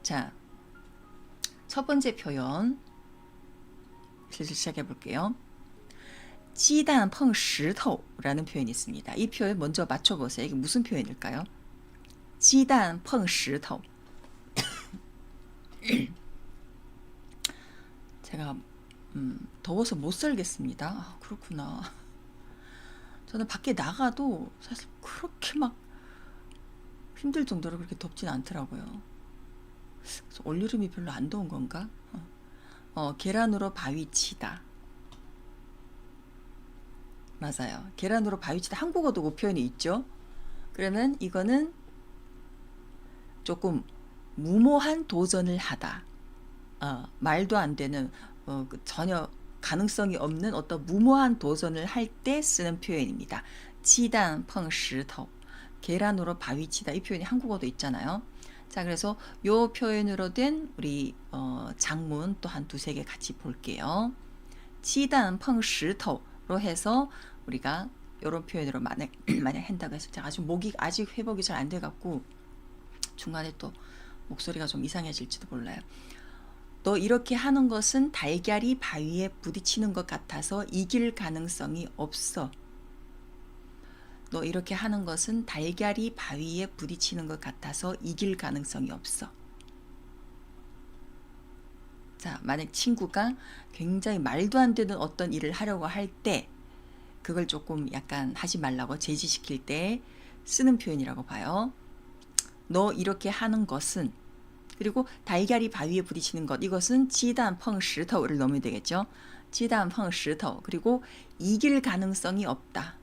자, 첫 번째 표현 슬슬 시작해 볼게요. 鸡蛋碰石头라는 표현이 있습니다. 이 표현 먼저 맞춰보세요. 이게 무슨 표현일까요? 鸡蛋碰石头. 제가 더워서 못 살겠습니다. 아, 그렇구나. 저는 밖에 나가도 사실 그렇게 막 힘들 정도로 그렇게 덥진 않더라고요. 그래서 올여름이 별로 안 더운 건가? 계란으로 바위치다. 맞아요. 계란으로 바위치다. 한국어도 그 표현이 있죠. 그러면 이거는 조금 무모한 도전을 하다. 말도 안 되는 전혀 가능성이 없는 어떤 무모한 도전을 할 때 쓰는 표현입니다. 鸡蛋碰石头. 계란으로 바위치다. 이 표현이 한국어도 있잖아요. 자, 그래서 요 표현으로 된 우리 장문 또 한 두세 개 같이 볼게요. 鸡蛋碰石头로 해서 우리가 요런 표현으로 만약 한다고 해서 제가 아직 회복이 잘 안 돼 갖고 중간에 또 목소리가 좀 이상해질지도 몰라요. 너 이렇게 하는 것은 달걀이 바위에 부딪히는 것 같아서 이길 가능성이 없어. 너 이렇게 하는 것은 달걀이 바위에 부딪히는 것 같아서 이길 가능성이 없어. 자, 만약 친구가 굉장히 말도 안 되는 어떤 일을 하려고 할 때 그걸 조금 약간 하지 말라고 제지시킬 때 쓰는 표현이라고 봐요. 너 이렇게 하는 것은, 그리고 달걀이 바위에 부딪히는 것, 이것은 鸡蛋碰石头를 넣으면 되겠죠. 鸡蛋碰石头. 그리고 이길 가능성이 없다.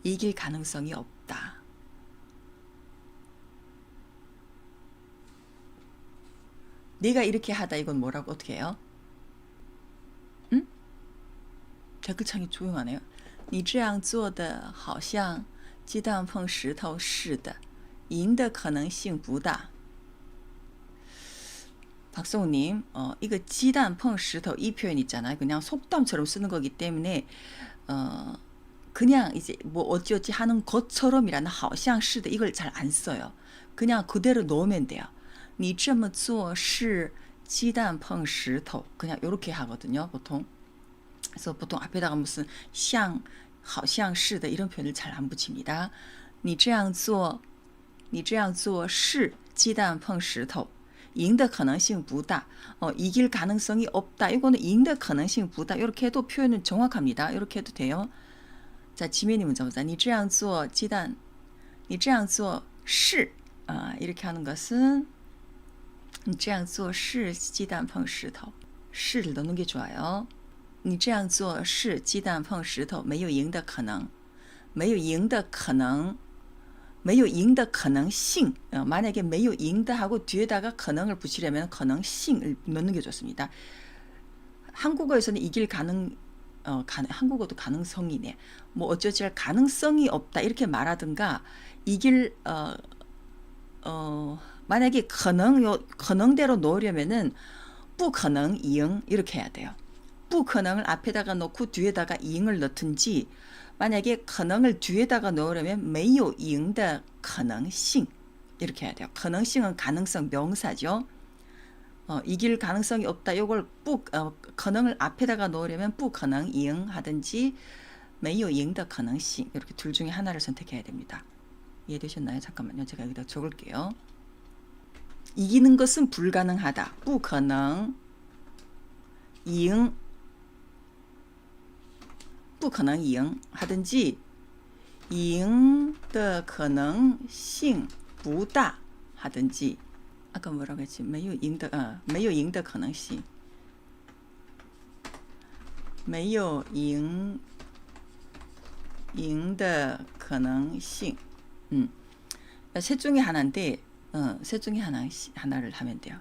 이길 가능성이 없다. 내가 이렇게 하다, 이건 뭐라고 어떻게 해요? 응? 댓글창이 조용하네요. 你这样做的好像鸡蛋碰石头似的赢的可能性不大. 박성우님, 이거 鸡蛋碰石头이 표현 있잖아요. 그냥 속담처럼 쓰는 거기 때문에 그냥 이제 뭐 어찌어찌 하는 것처럼이라는 好像是的 이걸 잘 안 써요. 그냥 그대로 넣으면 돼요. 你这么做是鸡蛋碰石头. 그냥 이렇게 하거든요, 보통. 그래서 보통 앞에다가 무슨 像好像是的 이런 표현을 잘 안 붙입니다. 你这样做是鸡蛋碰石头赢的可能性不大. 이길 가능성이 없다. 이거는 赢的可能性不大. 이렇게 해도 표현은 정확합니다. 이렇게 해도 돼요. 자, 지면이 문자 보자. 你这样做鸡蛋你这样做是 이렇게 하는 것은 你这样做是鸡蛋碰石头. 시를 넣는 게 좋아요. 你这样做是鸡蛋碰石头没有赢的可能没有赢的可能没有赢的可能性. 만약에 没有赢的 하고 뒤에다가 可能을 붙이려면 可能性을 넣는 게 좋습니다. 한국어에서는 이길 한국어도 가능성이네. 뭐 어쩌지 할 가능성이 없다 이렇게 말하든가 이길 만약에 可能대로 넣으려면은 不可能赢 이렇게 해야 돼요. 不可能을 앞에다가 넣고 뒤에다가 赢을 넣든지 만약에 可能을 뒤에다가 넣으려면 没有赢的可能性 이렇게 해야 돼요. 可能性은 가능성 명사죠. 이길 가능성이 없다. 이걸 可能을 앞에다가 넣으려면 不可能赢 하든지 没有赢的可能性 이렇게 둘 중에 하나를 선택해야 됩니다. 이해되셨나요? 잠깐만요. 제가 여기다 적을게요. 이기는 것은 불가능하다. 不可能赢不可能赢 하든지 赢的可能性不大 하든지 아까 뭐라고 했지? 没有赢的可能性没有赢的可能性. 셋 중에 하나인데 셋 중에 하나를 하면 돼요.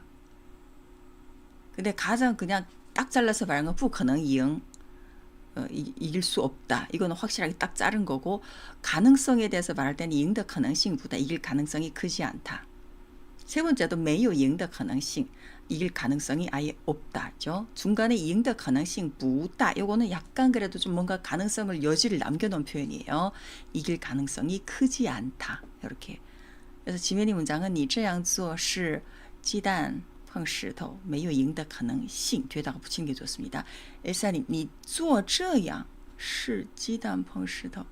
근데 가장 그냥 딱 잘라서 말하는 건 不可能赢 이길 수 없다. 이거는 확실하게 딱 자른 거고 가능성에 대해서 말할 때는 赢的可能性보다 이길 가능성이 크지 않다. 세 번째도 没有赢的可能性 이길 가능성이 아예 없다죠. 중간에 赢的可能性不大 이거는 약간 그래도 좀 뭔가 가능성을 여지를 남겨놓은 표현이에요. 이길 가능성이 크지 않다. 이렇게 그래서 지면이 문장은 你这样做是鸡蛋碰石头没有赢的可能性 뒤에다가 붙이는 게 좋습니다. 엘사님, 你做这样是鸡蛋碰石头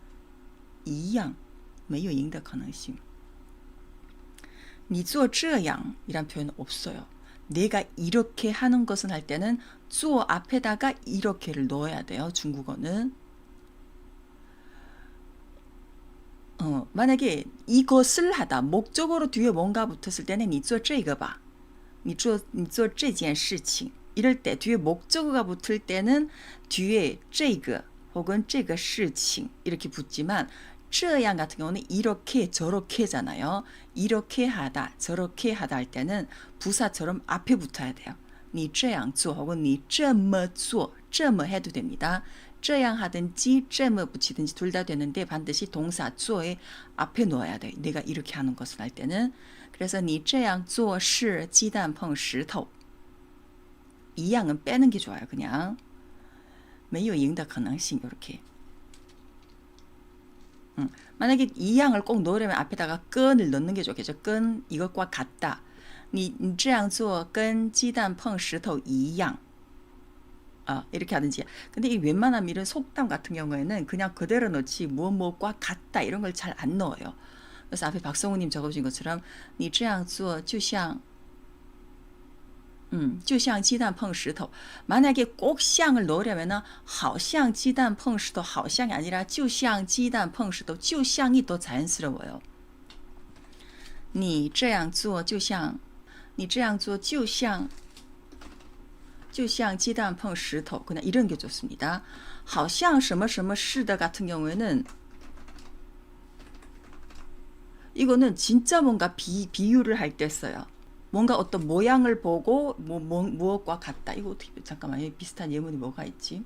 一样没有赢的可能性. 你做这样이란 표현은 없어요. 내가 이렇게 하는 것은 할 때는 做 앞에다가 이렇게를 넣어야 돼요. 중국어는. 만약에 이것을 하다 목적어로 뒤에 뭔가 붙었을 때는 你做这个吧你做这件事情 이럴 때 뒤에 목적어가 붙을 때는 뒤에 这个 혹은 这个事情 이렇게 붙지만 这样 같은 경우는 이렇게 저렇게잖아요. 이렇게 하다 저렇게 하다 할 때는 부사처럼 앞에 붙어야 돼요. 你这样做 혹은 你这么做这么해도 됩니다. 这样하든지 这么 붙이든지 둘 다 되는데 반드시 동사 做의 앞에 넣어야 돼요. 내가 이렇게 하는 것을 할 때는. 그래서 你这样做是鸡蛋碰石头 이 양은 빼는 게 좋아요. 그냥 没有赢的可能性 이렇게. 만약에 이 양을 꼭 넣으려면 앞에다가 끈을 넣는 게 좋겠죠. 끈 이것과 같다. 你这样做跟鸡蛋碰石头一样 이렇게 하든지. 근데 이 웬만한 이런 속담 같은 경우에는 그냥 그대로 넣지 무엇과 같다 이런 걸 잘 안 넣어요. 그래서 앞에 박성우님 적어주신 것처럼 你这样做就像就像鸡蛋碰石头 만약에 꼭 像을 넣으려면은 好像鸡蛋碰石头 好像이 아니라 就像鸡蛋碰石头 就像이 더 자연스러워요. 你这样做就像你这样做就像鸡蛋碰石头 그냥 이런 게 좋습니다. 好像什么什么是的 같은 경우에는 이거는 진짜 뭔가 비유를 할 때 써요. 뭔가 어떤 모양을 보고 무엇과 같다. 이거 어떻게 잠깐만 비슷한 예문이 뭐가 있지?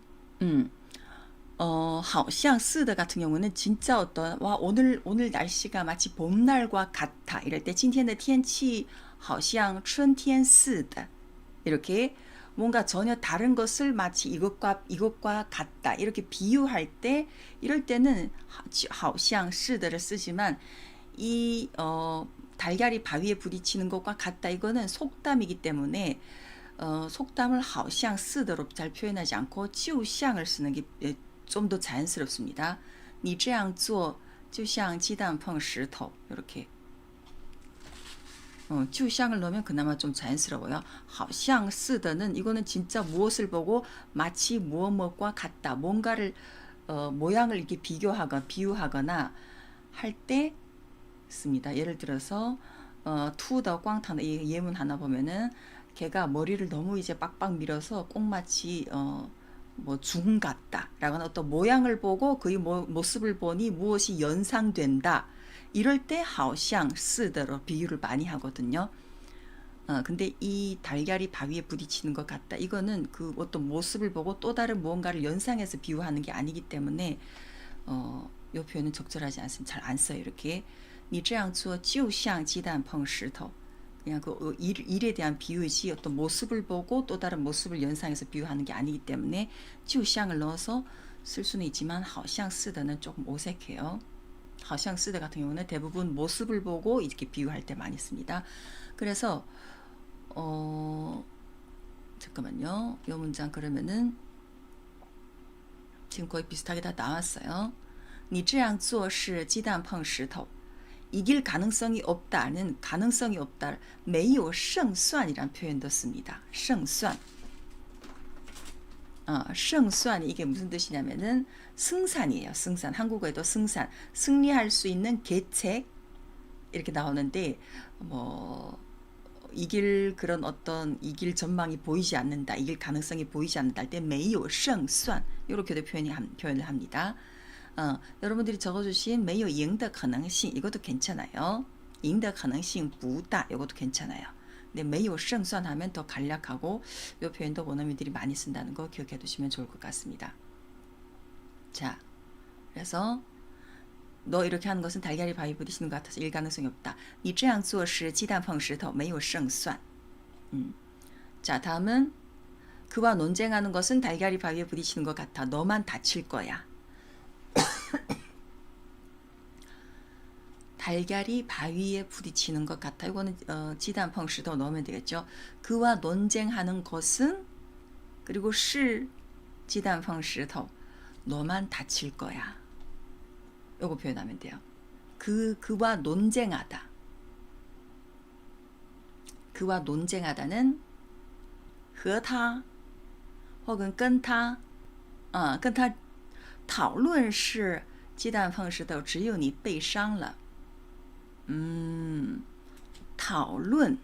好像是的 같은 경우는 진짜 어떤 와 오늘 날씨가 마치 봄날과 같아. 이럴 때 今天的天气好像春天似的. 이렇게 뭔가 전혀 다른 것을 마치 이것과 같다 이렇게 비유할 때 이럴 때는 好像是的를 쓰지만 이 달걀이 바위에 부딪히는 것과 같다 이거는 속담이기 때문에 속담을 好像是的로 잘 표현하지 않고 就像을 쓰는 게 좀 더 자연스럽습니다. 你这样做就像鸡蛋碰石头 이렇게 就像을 넣으면 그나마 좀 자연스러워요. 好像是的는 이거는 진짜 무엇을 보고 마치 무엇과 같다. 뭔가를 모양을 이렇게 비유하거나 할 때 씁니다. 예를 들어서 투더 꽝탕 이 예문 하나 보면은 걔가 머리를 너무 이제 빡빡 밀어서 꼭 마치 뭐 중 같다 라거나 어떤 모양을 보고 그의 모습을 보니 무엇이 연상된다. 이럴 때 好像是的로 비유를 많이 하거든요. 근데 이 달걀이 바위에 부딪히는 것 같다. 이거는 그 어떤 모습을 보고 또 다른 무언가를 연상해서 비유하는 게 아니기 때문에 이 표현은 적절하지 않습니다. 잘 안 써요. 이렇게 你这样做就像鸡蛋碰石头 그냥 그 일에 대한 비유이지 어떤 모습을 보고 또 다른 모습을 연상해서 비유하는 게 아니기 때문에 就像을 넣어서 쓸 수는 있지만 好像是的는 조금 어색해요. 好像是的 같은 경우는 대부분 모습을 보고 이렇게 비유할 때 많이 씁니다. 그래서 잠깐만요. 이 문장 그러면은 지금 거의 비슷하게 다 나왔어요. 你这样做是鸡蛋碰石头 이길 가능성이 없다는 가능성이 없다 没有胜算이란 표현도 씁니다. 胜算 胜算이게 무슨 뜻이냐면은 승산이에요. 승산 한국어에도 승산 승리할 수 있는 계책 이렇게 나오는데 뭐 이길 그런 어떤 이길 전망이 보이지 않는다 이길 가능성이 보이지 않는다 할 때 没有胜算 이렇게도 표현을 합니다. 여러분들이 적어주신 没有赢的可能性 이것도 괜찮아요. 赢的可能性不大 이것도 괜찮아요. 근데 没有胜算 하면 더 간략하고 이 표현도 원어민들이 많이 쓴다는 거 기억해 두시면 좋을 것 같습니다. 자, 그래서 너 이렇게 하는 것은 달걀이 바위 부딪히는 것 같아서 일 가능성이 없다. 你这样做是鸡蛋碰石头没有胜算. 자, 다음은 그와 논쟁하는 것은 달걀이 바위에 부딪히는 것 같아. 너만 다칠 거야. 달걀이 바위에 부딪히는 것 같아. 이거는 지단펑시도 넣으면 되겠죠. 그와 논쟁하는 것은 그리고 是 지단펑시도 너만 다칠 거야. 요거 표현하면 돼요. 그와 논쟁하다. 그와 논쟁하다는 和他 혹은 跟他跟他讨论是鸡蛋碰石头只有你被伤了 讨论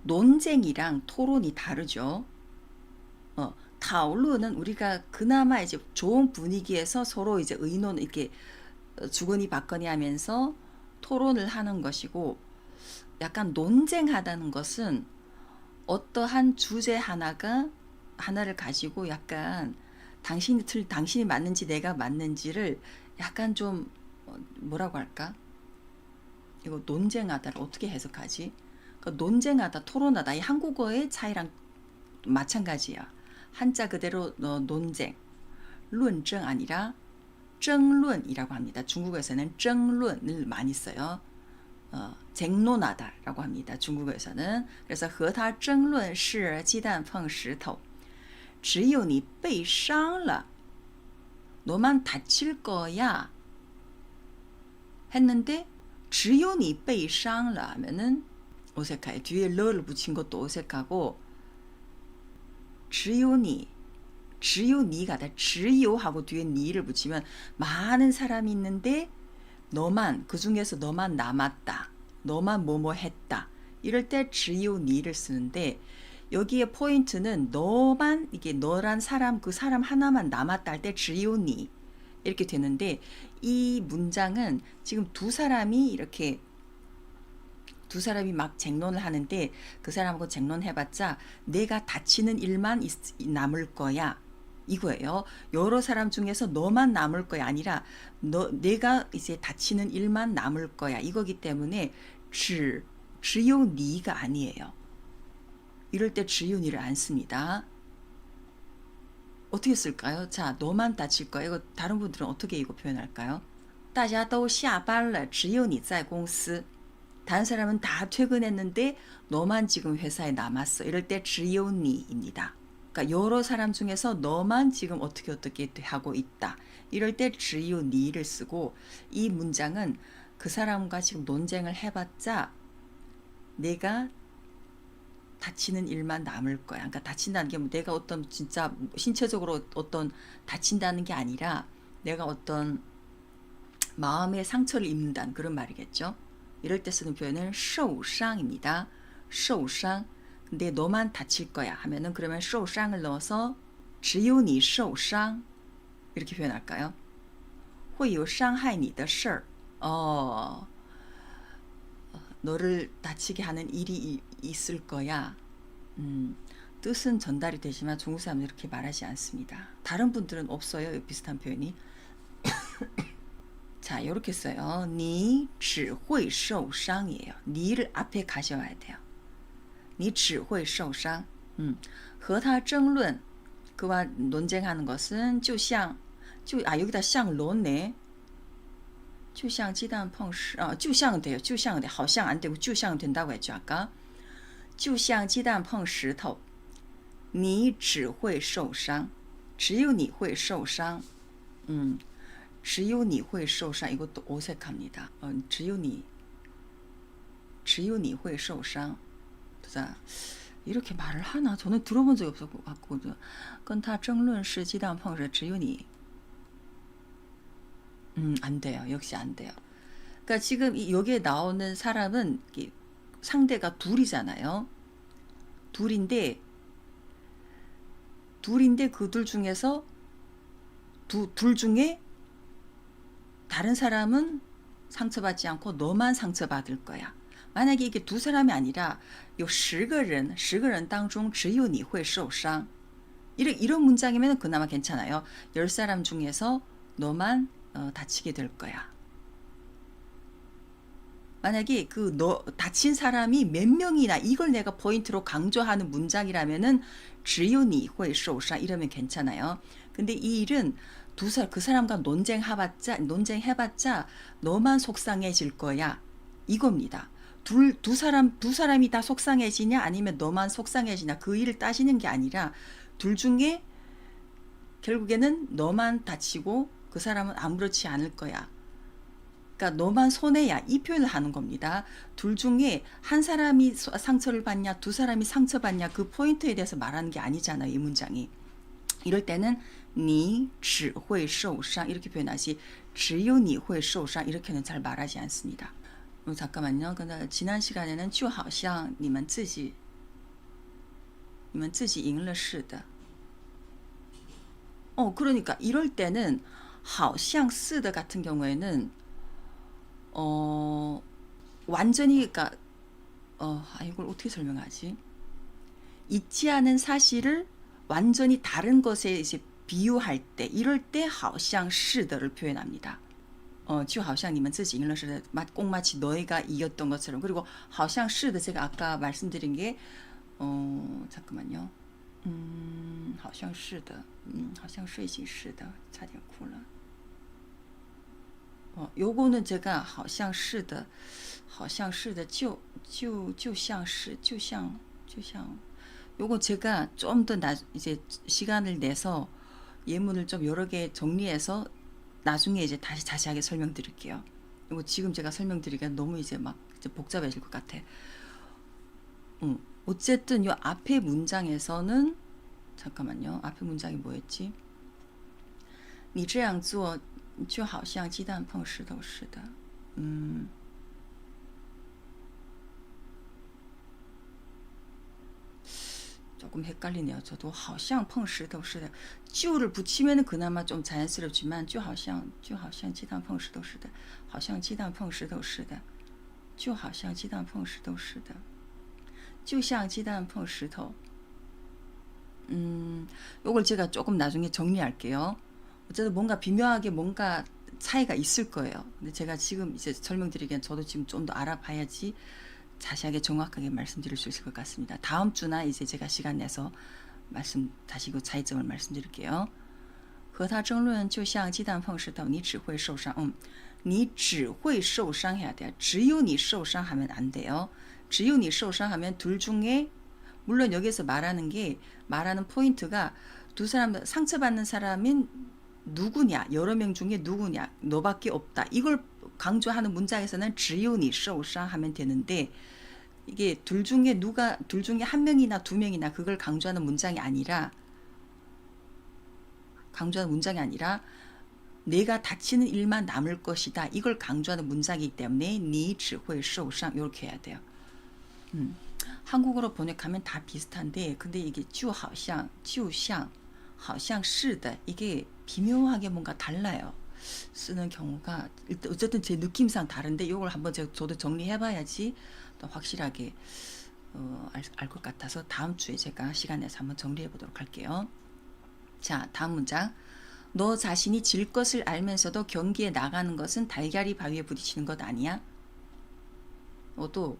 논쟁이랑 토론이 다르죠. 讨论은 우리가 그나마 이제 좋은 분위기에서 서로 이제 의논 이렇게 주거니 받거니 하면서 토론을 하는 것이고 약간 논쟁하다는 것은 어떠한 주제 하나를 가지고 약간 당신이 맞는지 내가 맞는지를 약간 좀 뭐라고 할까? 이거 논쟁하다를 어떻게 해석하지? 그러니까 논쟁하다, 토론하다 이 한국어의 차이랑 마찬가지야. 한자 그대로 논쟁, 论证 아니라 争论이라고 합니다. 중국에서는 争论을 많이 써요. 쟁론하다라고 합니다. 중국에서는. 그래서 和他争论是鸡蛋碰石头只有你被伤了 너만 다칠 거야 했는데 只有你被伤了 하면은 어색해. 뒤에 러를 붙인 것도 어색하고 只有你 只有니가 아니라 只有 하고 뒤에 니를 붙이면 많은 사람이 있는데 너만 그 중에서 너만 남았다. 너만 뭐뭐 했다. 이럴 때 只有니를 쓰는데 여기에 포인트는 너만 이게 너란 사람 그 사람 하나만 남았다 할 때 只有你 이렇게 되는데 이 문장은 지금 두 사람이 막 쟁론을 하는데 그 사람하고 쟁론해봤자 내가 다치는 일만 남을 거야. 이거예요. 여러 사람 중에서 너만 남을 거야 아니라 내가 이제 다치는 일만 남을 거야. 이거기 때문에 只有니가 아니에요. 이럴 때 只有니를 안 씁니다. 어떻게 쓸까요? 자, 너만 다칠 거야. 이거 다른 분들은 어떻게 이거 표현할까요? 大家都下班了只有你在公司 다른 사람은 다 퇴근했는데 너만 지금 회사에 남았어. 이럴 때 只有你입니다. 그러니까 여러 사람 중에서 너만 지금 어떻게 하고 있다. 이럴 때 只有你를 쓰고 이 문장은 그 사람과 지금 논쟁을 해봤자 내가 다치는 일만 남을 거야. 그러니까 다친다는 게 뭐 내가 어떤 진짜 신체적으로 어떤 다친다는 게 아니라 내가 어떤 마음의 상처를 입는다는 그런 말이겠죠. 이럴 때 쓰는 표현은 受伤입니다. 受伤. 근데 너만 다칠 거야 하면은 그러면 受伤을 넣어서 只有你受伤 이렇게 표현할까요? 会有伤害你的事儿. 너를 다치게 하는 일이 있을 거야. 뜻은 전달이 되지만 중국 사람은 이렇게 말하지 않습니다. 다른 분들은 없어요. 비슷한 표현이. 자, 이렇게 써요. 你只会受伤이에요. 니를 앞에 가져와야 돼요. 你只会受伤. 和他争论 그와 논쟁하는 것은 就像 여기다 像논네. 就像鸡蛋碰石就像돼요. 就像돼. 好像안 되고 就像 된다고 했죠, 아까. 就像鸡蛋碰石头你只会受伤只有你会受伤 只有你会受伤 이것도 어색합니다. 只有你会受伤 이렇게 말을 하나? 저는 들어본 적이 없었고 跟他争论是鸡蛋碰石只有你 안 돼요. 역시 안 돼요. 그러니까 지금 여기에 나오는 사람은 상대가 둘이잖아요. 둘인데 그 둘 중에서 둘 중에 다른 사람은 상처받지 않고 너만 상처받을 거야. 만약에 이게 두 사람이 아니라 有10个人10个人当中只有你会受伤 이런 문장이면 그나마 괜찮아요. 10사람 중에서 너만 다치게 될 거야. 만약에 다친 사람이 몇 명이나 이걸 내가 포인트로 강조하는 문장이라면은 只有你会受伤 이러면 괜찮아요. 근데 이 일은 그 사람과 논쟁해봤자 너만 속상해질 거야. 이겁니다. 두 사람이 다 속상해지냐 아니면 너만 속상해지냐 그 일을 따지는 게 아니라 둘 중에 결국에는 너만 다치고 그 사람은 아무렇지 않을 거야. 그러니까 너만 손해야 이 표현을 하는 겁니다. 둘 중에 한 사람이 상처를 받냐 두 사람이 상처받냐 그 포인트에 대해서 말하는 게 아니잖아요. 이 문장이. 이럴 때는 你只会受伤 이렇게 표현하지 只有你会受伤 이렇게는 잘 말하지 않습니다. 잠깐만요. 근데 지난 시간에는 就好像你们自己赢了似的 그러니까 이럴 때는 好像是的 같은 경우에는 완전히 그러니까 이걸 어떻게 설명하지? 있지 않은 사실을 완전히 다른 것에 이제 비유할 때 이럴 때 好像是的를 표현합니다. 就好像你们自己赢了似的 꼭 마치 너희가 이겼던 것처럼. 그리고 好像是的 제가 아까 말씀드린 게 잠깐만요. 好像是的好像睡醒似的差点哭了 요거는 제가 好像是的就像是 요거 제가 좀 더 이제 시간을 내서 예문을 좀 여러 개 정리해서 나중에 이제 다시 자세하게 설명드릴게요. 이거 지금 제가 설명드리기가 너무 이제 막 이제 복잡해질 것 같아. 어쨌든 요 앞에 문장에서는 잠깐만요. 앞에 문장이 뭐였지? 你这样做就好像鸡蛋碰石头似的. 조금 헷갈리네요. 저도 好像碰石头似的. 就를 붙이면은 그나마 좀 자연스럽지만 就好像鸡蛋碰石头似的. 好像鸡蛋碰石头似的. 就好像鸡蛋碰石头似的. 就像鸡蛋碰石头. 요걸 제가 조금 나중에 정리할게요. 어쨌든 뭔가 비묘하게 뭔가 차이가 있을 거예요. 근데 제가 지금 이제 설명드리기엔 저도 지금 좀 더 알아봐야지 자세하게 정확하게 말씀드릴 수 있을 것 같습니다. 다음 주나 이제 제가 시간 내서 다시 그 차이점을 말씀드릴게요. 和他争论就像鸡蛋碰石头你只会受伤你只会受伤 해야 돼요. 只有你受伤 하면 안 돼요. 只有你受伤 하면 둘 중에 물론 여기서 말하는 포인트가 두 사람 상처받는 사람인 누구냐 여러 명 중에 누구냐 너밖에 없다 이걸 강조하는 문장에서는 只有你受伤 하면 되는데 이게 둘 중에 한 명이나 두 명이나 그걸 강조하는 문장이 아니라 내가 다치는 일만 남을 것이다 이걸 강조하는 문장이기 때문에 你只会受伤 이렇게 해야 돼요. 한국어로 번역하면 다 비슷한데 근데 이게 就好像好像是的 이게 비묘하게 뭔가 달라요. 쓰는 경우가 어쨌든 제 느낌상 다른데 이걸 한번 저도 정리해봐야지 또 확실하게 알 것 같아서 다음 주에 제가 시간 내서 한번 정리해보도록 할게요. 자, 다음 문장. 너 자신이 질 것을 알면서도 경기에 나가는 것은 달걀이 바위에 부딪히는 것 아니야? 또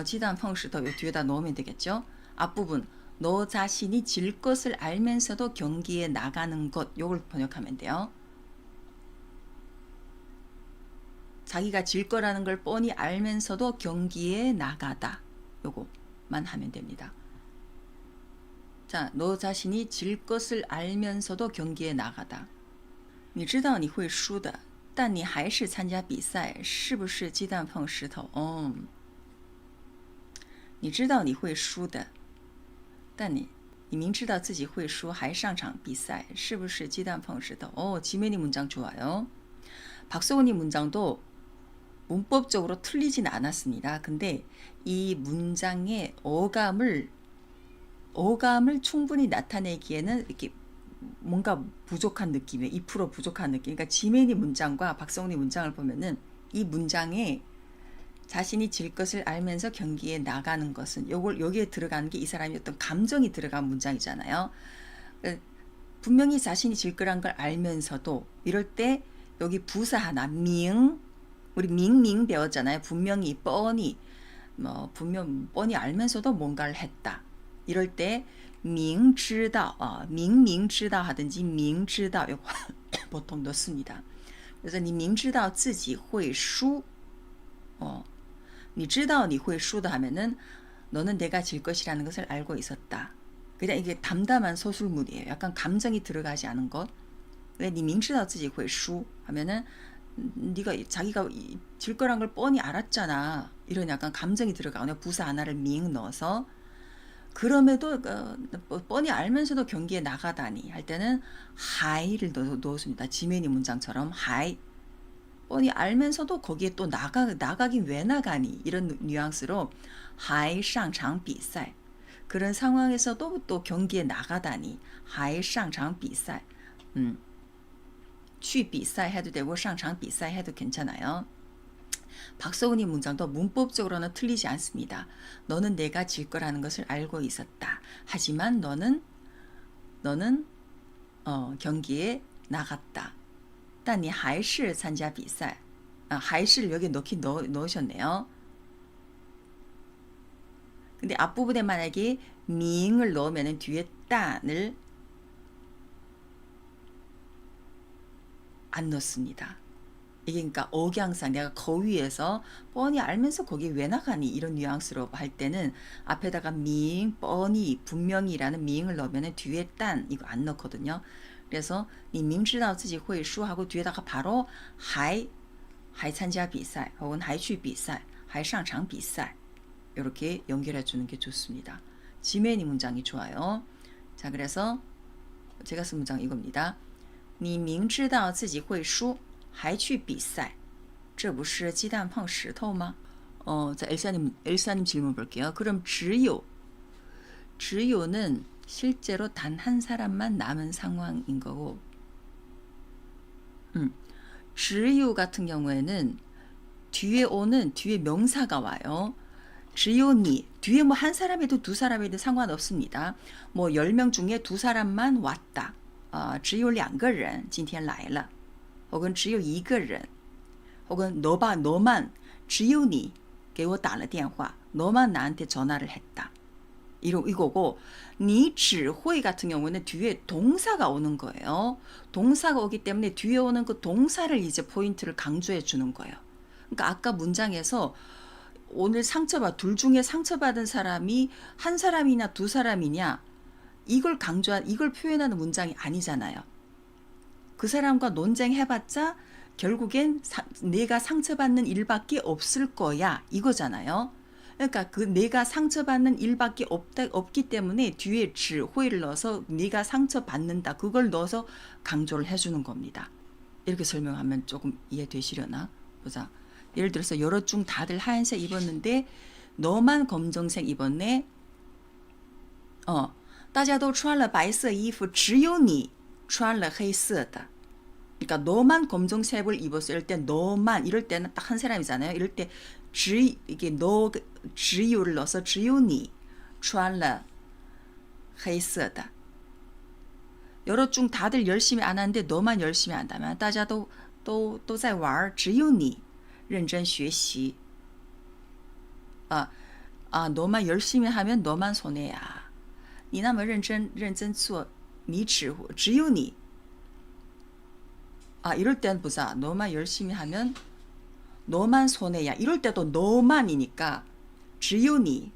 지단 펑시더 요 뒤에다 넣으면 되겠죠. 앞부분 너 자신이 질 것을 알면서도 경기에 나가는 것 요걸 번역하면 돼요. 자기가 질 거라는 걸 뻔히 알면서도 경기에 나가다 요거만 하면 됩니다. 자, 너 자신이 질 것을 알면서도 경기에 나가다. 你知道你会输的但你还是参加比赛是不是鸡蛋碰石头你知道你会输的但你明知道自己会输还上场比赛是不是鸡蛋碰石头지메니 문장 좋아요. 박소은이 문장도 문법적으로 틀리진 않았습니다. 근데 이 문장의 어감을 충분히 나타내기에는 이렇게 뭔가 부족한 느낌이에요. 2% 부족한 느낌. 그러니까 지메니 문장과 박성훈이 문장을 보면은 이 문장에 자신이 질 것을 알면서 경기에 나가는 것은 여기에 들어가는 게 이 사람이 어떤 감정이 들어간 문장이잖아요. 분명히 자신이 질 거란 걸 알면서도 이럴 때 여기 부사 하나 우리 밍 배웠잖아요. 분명히 뻔히 알면서도 뭔가를 했다. 이럴 때明知道 明明知道 하든지 明知道 이거 보통 넣습니다. 그래서 你明知道自己会输 你知道你会输다 하면은 너는 내가 질 것이라는 것을 알고 있었다. 그냥 이게 담담한 서술문이에요. 약간 감정이 들어가지 않은 것. 왜 니明知道自己会输 하면은 네가 자기가 질 거란 걸 뻔히 알았잖아. 이런 약간 감정이 들어가거나 부사 하나를 밍 넣어서 그럼에도 뻔히 알면서도 경기에 나가다니 할 때는 하이를 넣었습니다. 지메니 문장처럼 하이 뻔히 알면서도 거기에 또 나가긴 왜 나가니 이런 뉘앙스로 하이 상장 비赛 그런 상황에서도 또 경기에 나가다니 하이 상장 비赛 去比赛 해도 되고 上场比赛 해도 괜찮아요. 박서훈이 문장도 문법적으로는 틀리지 않습니다. 너는 내가 질 거라는 것을 알고 있었다. 하지만 너는 경기에 나갔다. 但你还是参加比赛. 还是여기 넣으셨네요. 근데 앞부분에 만약에 밍을 넣으면 뒤에 딴을 안 넣습니다. 이게 그러니까 억양상 내가 거위에서 뻔히 알면서 거기 왜 나가니 이런 뉘앙스로 할 때는 앞에다가 밍, 뻔히, 분명히라는 밍을 넣으면 뒤에 딴 이거 안 넣거든요. 그래서 你明知道自己会输 하고 뒤에다가 바로 还参加比赛 혹은 还去比赛还上场比赛 이렇게 연결해 주는 게 좋습니다. 지메니 문장이 좋아요. 자, 그래서 제가 쓴 문장 이겁니다. 你明知道自己会输还去比赛这不是鸡蛋碰石头吗? 자, 엘사님 질문 볼게요. 그럼 只有는 실제로 단 한 사람만 남은 상황인 거고 只有 같은 경우에는 뒤에 명사가 와요. 只有你 뒤에 뭐 한 사람이든 두 사람이든 상관없습니다. 뭐 10명 중에 두 사람만 왔다. 只有2个人今天来了 혹은 只有1个人 혹은 너만 只有你给我打了电话 너만 나한테 전화를 했다. 이거고 你只会 같은 경우는 뒤에 동사가 오는 거예요. 동사가 오기 때문에 뒤에 오는 그 동사를 이제 포인트를 강조해 주는 거예요. 그러니까 아까 문장에서 오늘 둘 중에 상처받은 사람이 한 사람이냐 두 사람이냐 이걸 표현하는 문장이 아니잖아요. 그 사람과 논쟁해봤자 결국엔 내가 상처받는 일밖에 없을 거야 이거잖아요. 그러니까 그 내가 상처받는 일밖에 없기 때문에 뒤에 只会를 넣어서 네가 상처받는다 그걸 넣어서 강조를 해주는 겁니다. 이렇게 설명하면 조금 이해되시려나? 보자. 예를 들어서 여러 중 다들 하얀색 입었는데 너만 검정색 입었네. 大家都穿了白色衣服只有你穿了黑色的 그러니까 너만 검정색을 입었어. 이럴 때 너만 이럴 때는 딱 한 사람이잖아요. 이럴 때 이게 너 只有를 넣어서 只有你穿了黑色的 여러 중 다들 열심히 안 하는데 너만 열심히 한다면 大家都在玩只有你认真学习 너만 열심히 하면 너만 손해야 你那么认真做你只有你 이럴 땐 보자. 너만 열심히 하면 너만 손해야. 이럴 때도 너만이니까 只有你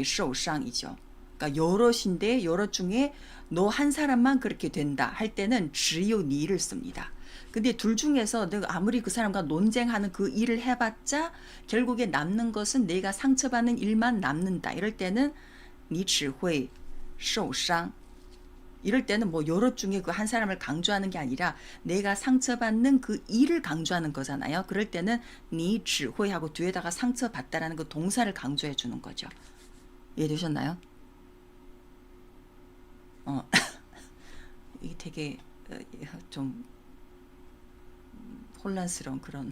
受伤이죠. 그러니까 여럿인데 여럿 중에 너 한 사람만 그렇게 된다 할 때는 只有你를 씁니다. 근데 둘 중에서 내가 아무리 그 사람과 논쟁하는 그 일을 해봤자 결국에 남는 것은 내가 상처받는 일만 남는다. 이럴 때는 你只会受伤 이럴 때는 뭐 여럿 중에 그 한 사람을 강조하는 게 아니라 내가 상처받는 그 일을 강조하는 거잖아요. 그럴 때는 你只会 하고 뒤에다가 상처받다라는 그 동사를 강조해 주는 거죠. 이해되셨나요? 이게 되게 좀 혼란스러운 그런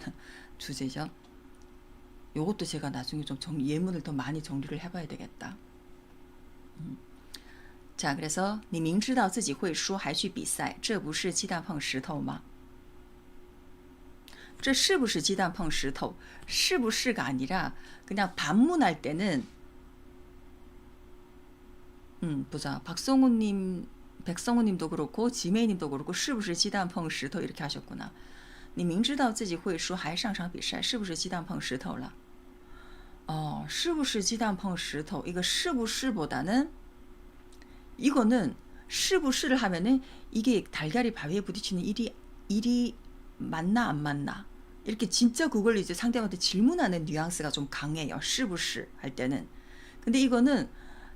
주제죠. 요것도 제가 나중에 좀 예문을 더 많이 정리를 해봐야 되겠다. 자, 그래서 你明知道自己会输还去比赛这不是鸡蛋碰石头吗这是不是鸡蛋碰石头是不是가 아니라 그냥 반문할 때는 보자. 박성우님, 백성우님도 그렇고 지메이님도 그렇고 是不是鸡蛋碰石头 이렇게 하셨구나. 你明知道自己会输还上场比赛是不是鸡蛋碰石头了? 是不是鸡蛋碰石头? 이거 是不是보다는 이거는 是不是를 하면은 이게 달걀이 바위에 부딪히는 일이 맞나 안 맞나 이렇게 진짜 그걸 이제 상대방한테 질문하는 뉘앙스가 좀 강해요. 是不是할 때는. 근데 이거는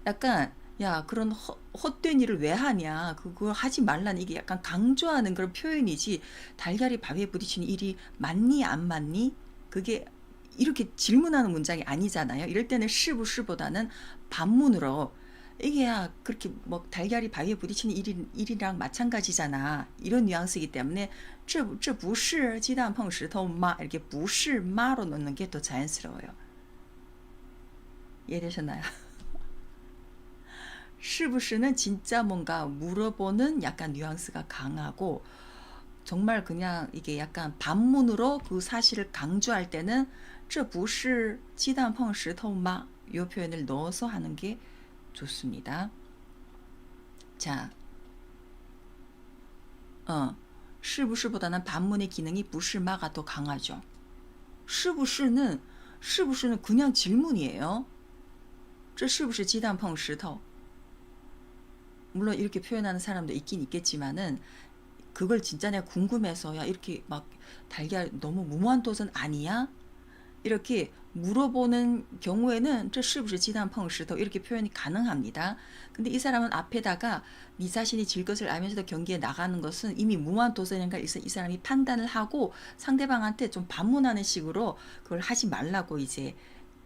약간 야 그런 헛된 일을 왜 하냐 그걸 하지 말라는 이게 약간 강조하는 그런 표현이지 달걀이 바위에 부딪히는 일이 맞니 안 맞니 그게 이렇게 질문하는 문장이 아니잖아요. 이럴 때는 是不是보다는 반문으로 이게 야 그렇게 뭐 달걀이 바위에 부딪히는 일이랑 마찬가지잖아 이런 뉘앙스이기 때문에 这不是鸡蛋碰石头吗 이렇게 不是吗로 넣는 게 더 자연스러워요. 이해되셨나요? 是不是는 진짜 뭔가 물어보는 약간 뉘앙스가 강하고 정말 그냥 이게 약간 반문으로 그 사실을 강조할 때는 这不是鸡蛋碰石头吗? 이 표현을 넣어서 하는 게 좋습니다. 자, 是不是보다는 반문의 기능이 不是吗가 더 강하죠. 是不是는 그냥 질문이에요. 这是不是鸡蛋碰石头? 물론 이렇게 표현하는 사람도 있긴 있겠지만은 그걸 진짜 내가 궁금해서 야 이렇게 막 달걀 너무 무모한 도전 아니야? 이렇게 물어보는 경우에는 这是不是鸡蛋碰石头 이렇게 표현이 가능합니다. 근데 이 사람은 앞에다가 네 자신이 질 것을 알면서도 경기에 나가는 것은 이미 무모한 도전인가 이 사람이 판단을 하고 상대방한테 좀 반문하는 식으로 그걸 하지 말라고 이제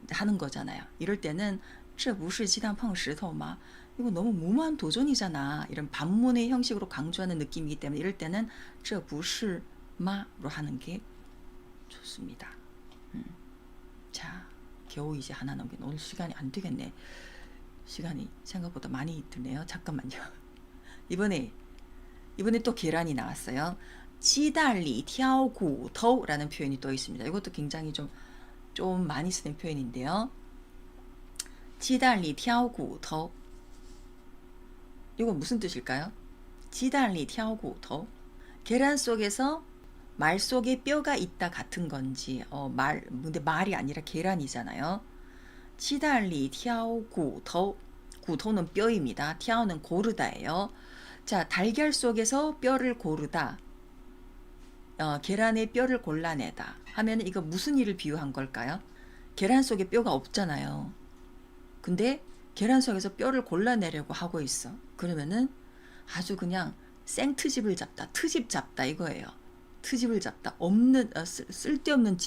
하는 거잖아요. 이럴 때는 这不是鸡蛋碰石头吗? 이거 너무 무모한 도전이잖아. 이런 반문의 형식으로 강조하는 느낌이기 때문에 이럴 때는 这不是吗로 하는 게 좋습니다. 자, 겨우 이제 하나 넘긴 오늘 시간이 안 되겠네. 시간이 생각보다 많이 드네요. 잠깐만요. 이번에 또 계란이 나왔어요. 鸡蛋里挑骨头라는 표현이 또 있습니다. 이것도 굉장히 좀 많이 쓰는 표현인데요. 鸡蛋里挑骨头 이거 무슨 뜻일까요? 鸡蛋里挑骨头 계란 속에서 말 속에 뼈가 있다 같은 건지 근데 말이 아니라 계란이잖아요. 鸡蛋里挑骨头 骨头는 뼈입니다. 挑는 고르다예요. 자, 달걀 속에서 뼈를 고르다. 계란의 뼈를 골라내다 하면 이거 무슨 일을 비유한 걸까요? 계란 속에 뼈가 없잖아요. 근데 계란 속에서 뼈를 골라내려고 하고 있어. 그러면은 아주 그냥 생트집을 잡다, 트집 잡다 이거예요. 트집을 잡다. 쓸데없는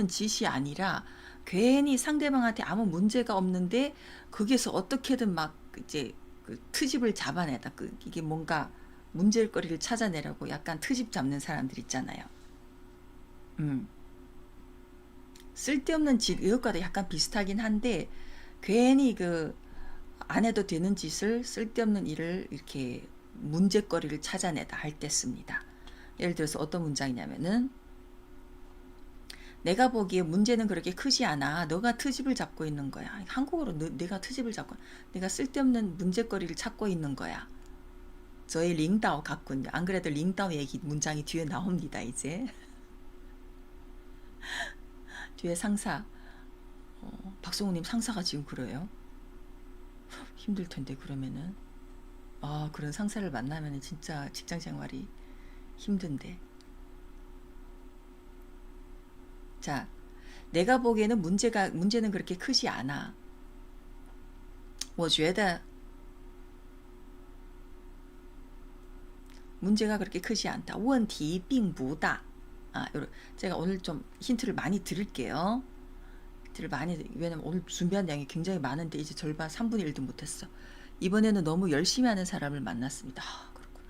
짓이 아니라 괜히 상대방한테 아무 문제가 없는데 거기에서 어떻게든 막 이제 그 트집을 잡아내다. 이게 뭔가 문제거리를 찾아내려고 약간 트집 잡는 사람들 있잖아요. 쓸데없는 짓 이것과도 약간 비슷하긴 한데 괜히 안 해도 되는 짓을 쓸데없는 일을 이렇게 문제거리를 찾아내다 할 때 씁니다. 예를 들어서 어떤 문장이냐면은 내가 보기에 문제는 그렇게 크지 않아. 너가 트집을 잡고 있는 거야. 한국어로 내가 트집을 잡고 내가 쓸데없는 문제거리를 찾고 있는 거야. 저의 링다오 같군요. 안 그래도 링다오 얘기 문장이 뒤에 나옵니다. 이제 뒤에 상사 박성우님 상사가 지금 그래요? 힘들 텐데 그러면은 그런 상사를 만나면 진짜 직장 생활이 힘든데. 자, 내가 보기에는 문제는 그렇게 크지 않아. 我觉得 문제가 그렇게 크지 않다. 问题并不大. 제가 오늘 좀 힌트를 많이 드릴게요. 왜냐면 오늘 준비한 양이 굉장히 많은데 이제 절반 3분의 1도 못했어. 이번에는 너무 열심히 하는 사람을 만났습니다. 그렇구나.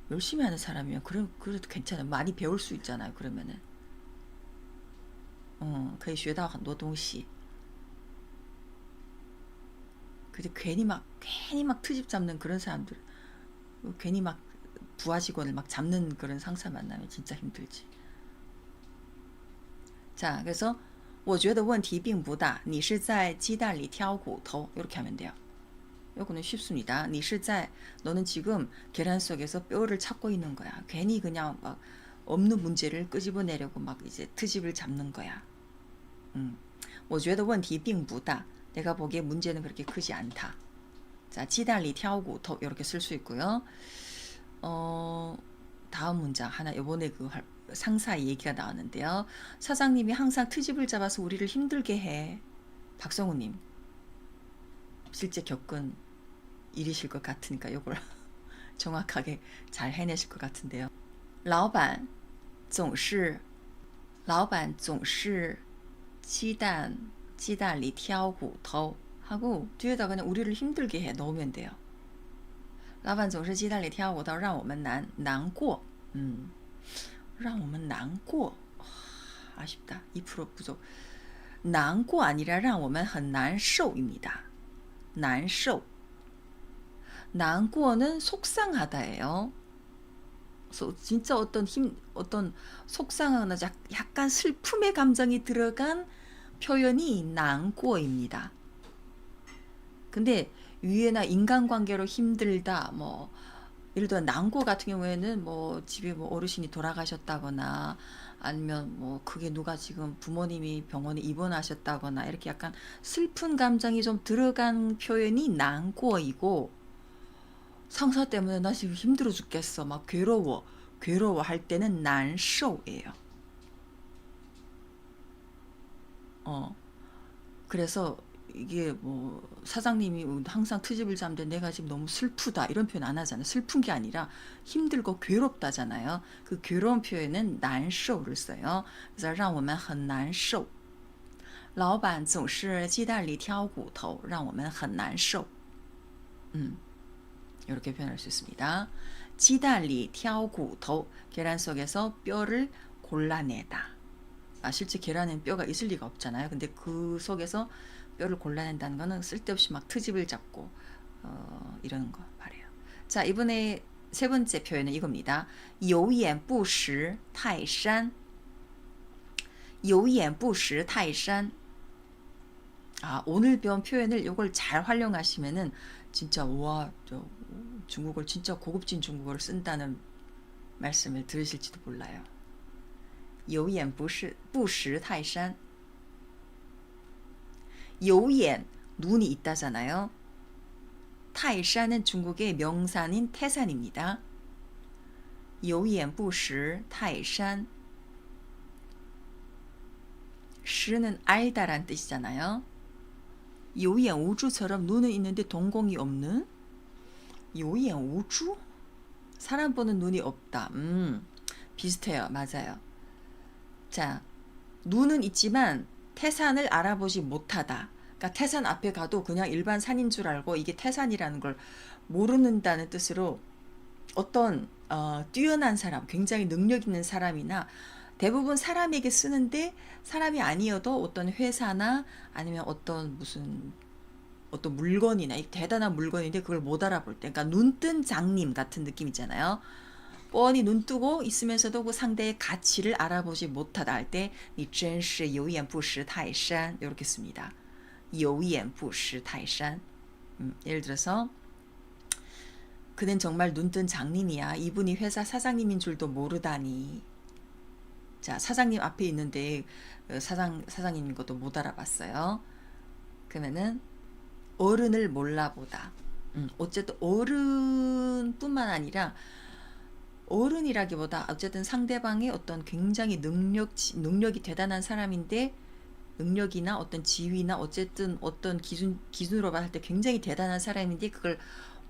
열심히 하는 사람이면 그래도 괜찮아요. 많이 배울 수 있잖아요. 그러면은 可以学到很多东西. 근데 괜히 막 트집 잡는 그런 사람들, 괜히 막 부하 직원을 막 잡는 그런 상사 만나면 진짜 힘들지. 자, 그래서 我觉得问题并不大，你是在鸡蛋里挑骨头 이렇게 하면 돼요. 요거는 쉽습니다. 你是在 너는 지금 계란 속에서 뼈를 찾고 있는 거야. 괜히 그냥 막 없는 문제를 끄집어내려고 막 이제 트집을 잡는 거야. 我觉得问题并不大. 내가 보기에 문제는 그렇게 크지 않다. 자, 鸡蛋里挑骨头 이렇게 쓸 수 있고요. 다음 문장 하나 요번에 그 상사 얘기가 나왔는데요. 사장님이 항상 트집을 잡아서 우리를 힘들게 해. 박성우님 실제 겪은 일이실 것 같으니까 요걸 정확하게 잘 해내실 것 같은데요. 老板总是鸡蛋里挑骨头 하고 뒤에다 그냥 우리를 힘들게 해 넣으면 돼요. 老板总是鸡蛋里挑骨头让我们难过. 让我们难过. 아쉽다. 2% 부족. 难过 아니라 让我们很难受입니다. 难受. 难过는 속상하다예요. 진짜 어떤 속상하거나 약간 슬픔의 감정이 들어간 표현이 难过입니다. 근데 위에나 인간관계로 힘들다, 뭐 예를 들어 난고 같은 경우에는 뭐 집에 뭐 어르신이 돌아가셨다거나 아니면 뭐 그게 누가 지금 부모님이 병원에 입원하셨다거나 이렇게 약간 슬픈 감정이 좀 들어간 표현이 난고이고, 상사 때문에 나 지금 힘들어 죽겠어, 막 괴로워 할 때는 난쇼예요. 그래서 이게 뭐 사장님이 항상 트집을 잡는데 내가 지금 너무 슬프다 이런 표현 안 하잖아요. 슬픈 게 아니라 힘들고 괴롭다잖아요. 그 괴로운 표현은 난쇼를 써요. 그래서 让我们很难受. 老板总是鸡蛋里挑骨头让我们很难受. 이렇게 표현할 수 있습니다. 鸡蛋里挑骨头, 계란 속에서 뼈를 골라내다. 실제 계란엔 뼈가 있을 리가 없잖아요. 근데 그 속에서 뼈를 골라낸다는 거는 쓸데없이 막 트집을 잡고 이러는 거 말이에요. 자, 이번에 세 번째 표현은 이겁니다. 有眼不识泰山. 有眼不识泰山. 오늘 배운 표현을 이걸 잘 활용하시면은 진짜 와, 중국어를 진짜 고급진 중국어를 쓴다는 말씀을 들으실지도 몰라요. 有眼不识泰山. 有眼, 눈이 있다잖아요. 타이산은 중국의 명산인 태산입니다. 有眼不识泰山. 시는 알다란 뜻이잖아요. 有眼无珠처럼 눈은 있는데 동공이 없는. 有眼无珠? 사람 보는 눈이 없다. 비슷해요. 맞아요. 자, 눈은 있지만 태산을 알아보지 못하다. 그러니까 태산 앞에 가도 그냥 일반 산인 줄 알고 이게 태산이라는 걸 모르는다는 뜻으로 어떤 뛰어난 사람, 굉장히 능력 있는 사람이나 대부분 사람에게 쓰는데 사람이 아니어도 어떤 회사나 아니면 어떤 물건이나 대단한 물건인데 그걸 못 알아볼 때, 그러니까 눈뜬 장님 같은 느낌 있잖아요. 뻔히 눈 뜨고 있으면서도 그 상대의 가치를 알아보지 못하다 할 때, 你真是有眼不识泰山 이렇게 씁니다. 有眼不识泰山. 예를 들어서 그는 정말 눈뜬 장님이야. 이분이 회사 사장님인 줄도 모르다니. 자, 사장님 앞에 있는데 사장님인 것도 못 알아봤어요. 그러면은 어른을 몰라보다. 어쨌든 어른뿐만 아니라 어른이라기보다 어쨌든 상대방의 어떤 굉장히 능력이 대단한 사람인데 능력이나 어떤 지위나 어쨌든 어떤 기준으로 봤을 때 굉장히 대단한 사람인데 그걸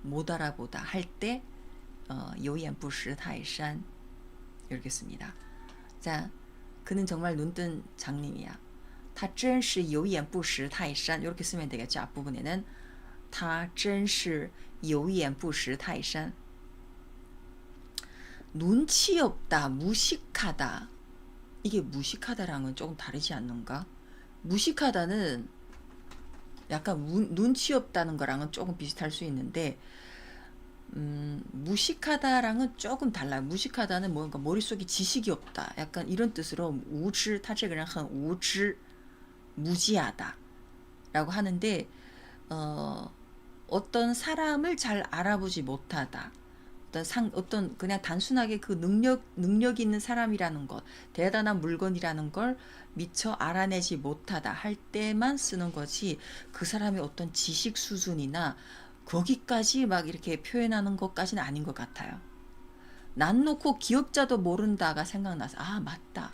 못 알아보다 할 때 有眼不识泰山 이렇게 씁니다. 자, 그는 정말 눈뜬 장님이야. 他真是有眼不识泰山 이렇게 쓰면 되겠죠. 앞부분에는 他真是有眼不识泰山. 눈치 없다, 무식하다. 이게 무식하다랑은 조금 다르지 않는가? 무식하다는 약간 눈치 없다는 거랑은 조금 비슷할 수 있는데 무식하다랑은 조금 달라요. 무식하다는 뭔가 머릿속에 지식이 없다. 약간 이런 뜻으로 우知, 他这个人很无知, 무지하다 라고 하는데 어떤 사람을 잘 알아보지 못하다. 어떤 그냥 단순하게 그 능력이 있는 사람이라는 것, 대단한 물건이라는 걸 미처 알아내지 못하다 할 때만 쓰는 거지, 그 사람의 어떤 지식 수준이나 거기까지 막 이렇게 표현하는 것까지는 아닌 것 같아요. 난 놓고 기억자도 모른다가 생각나서, 아, 맞다.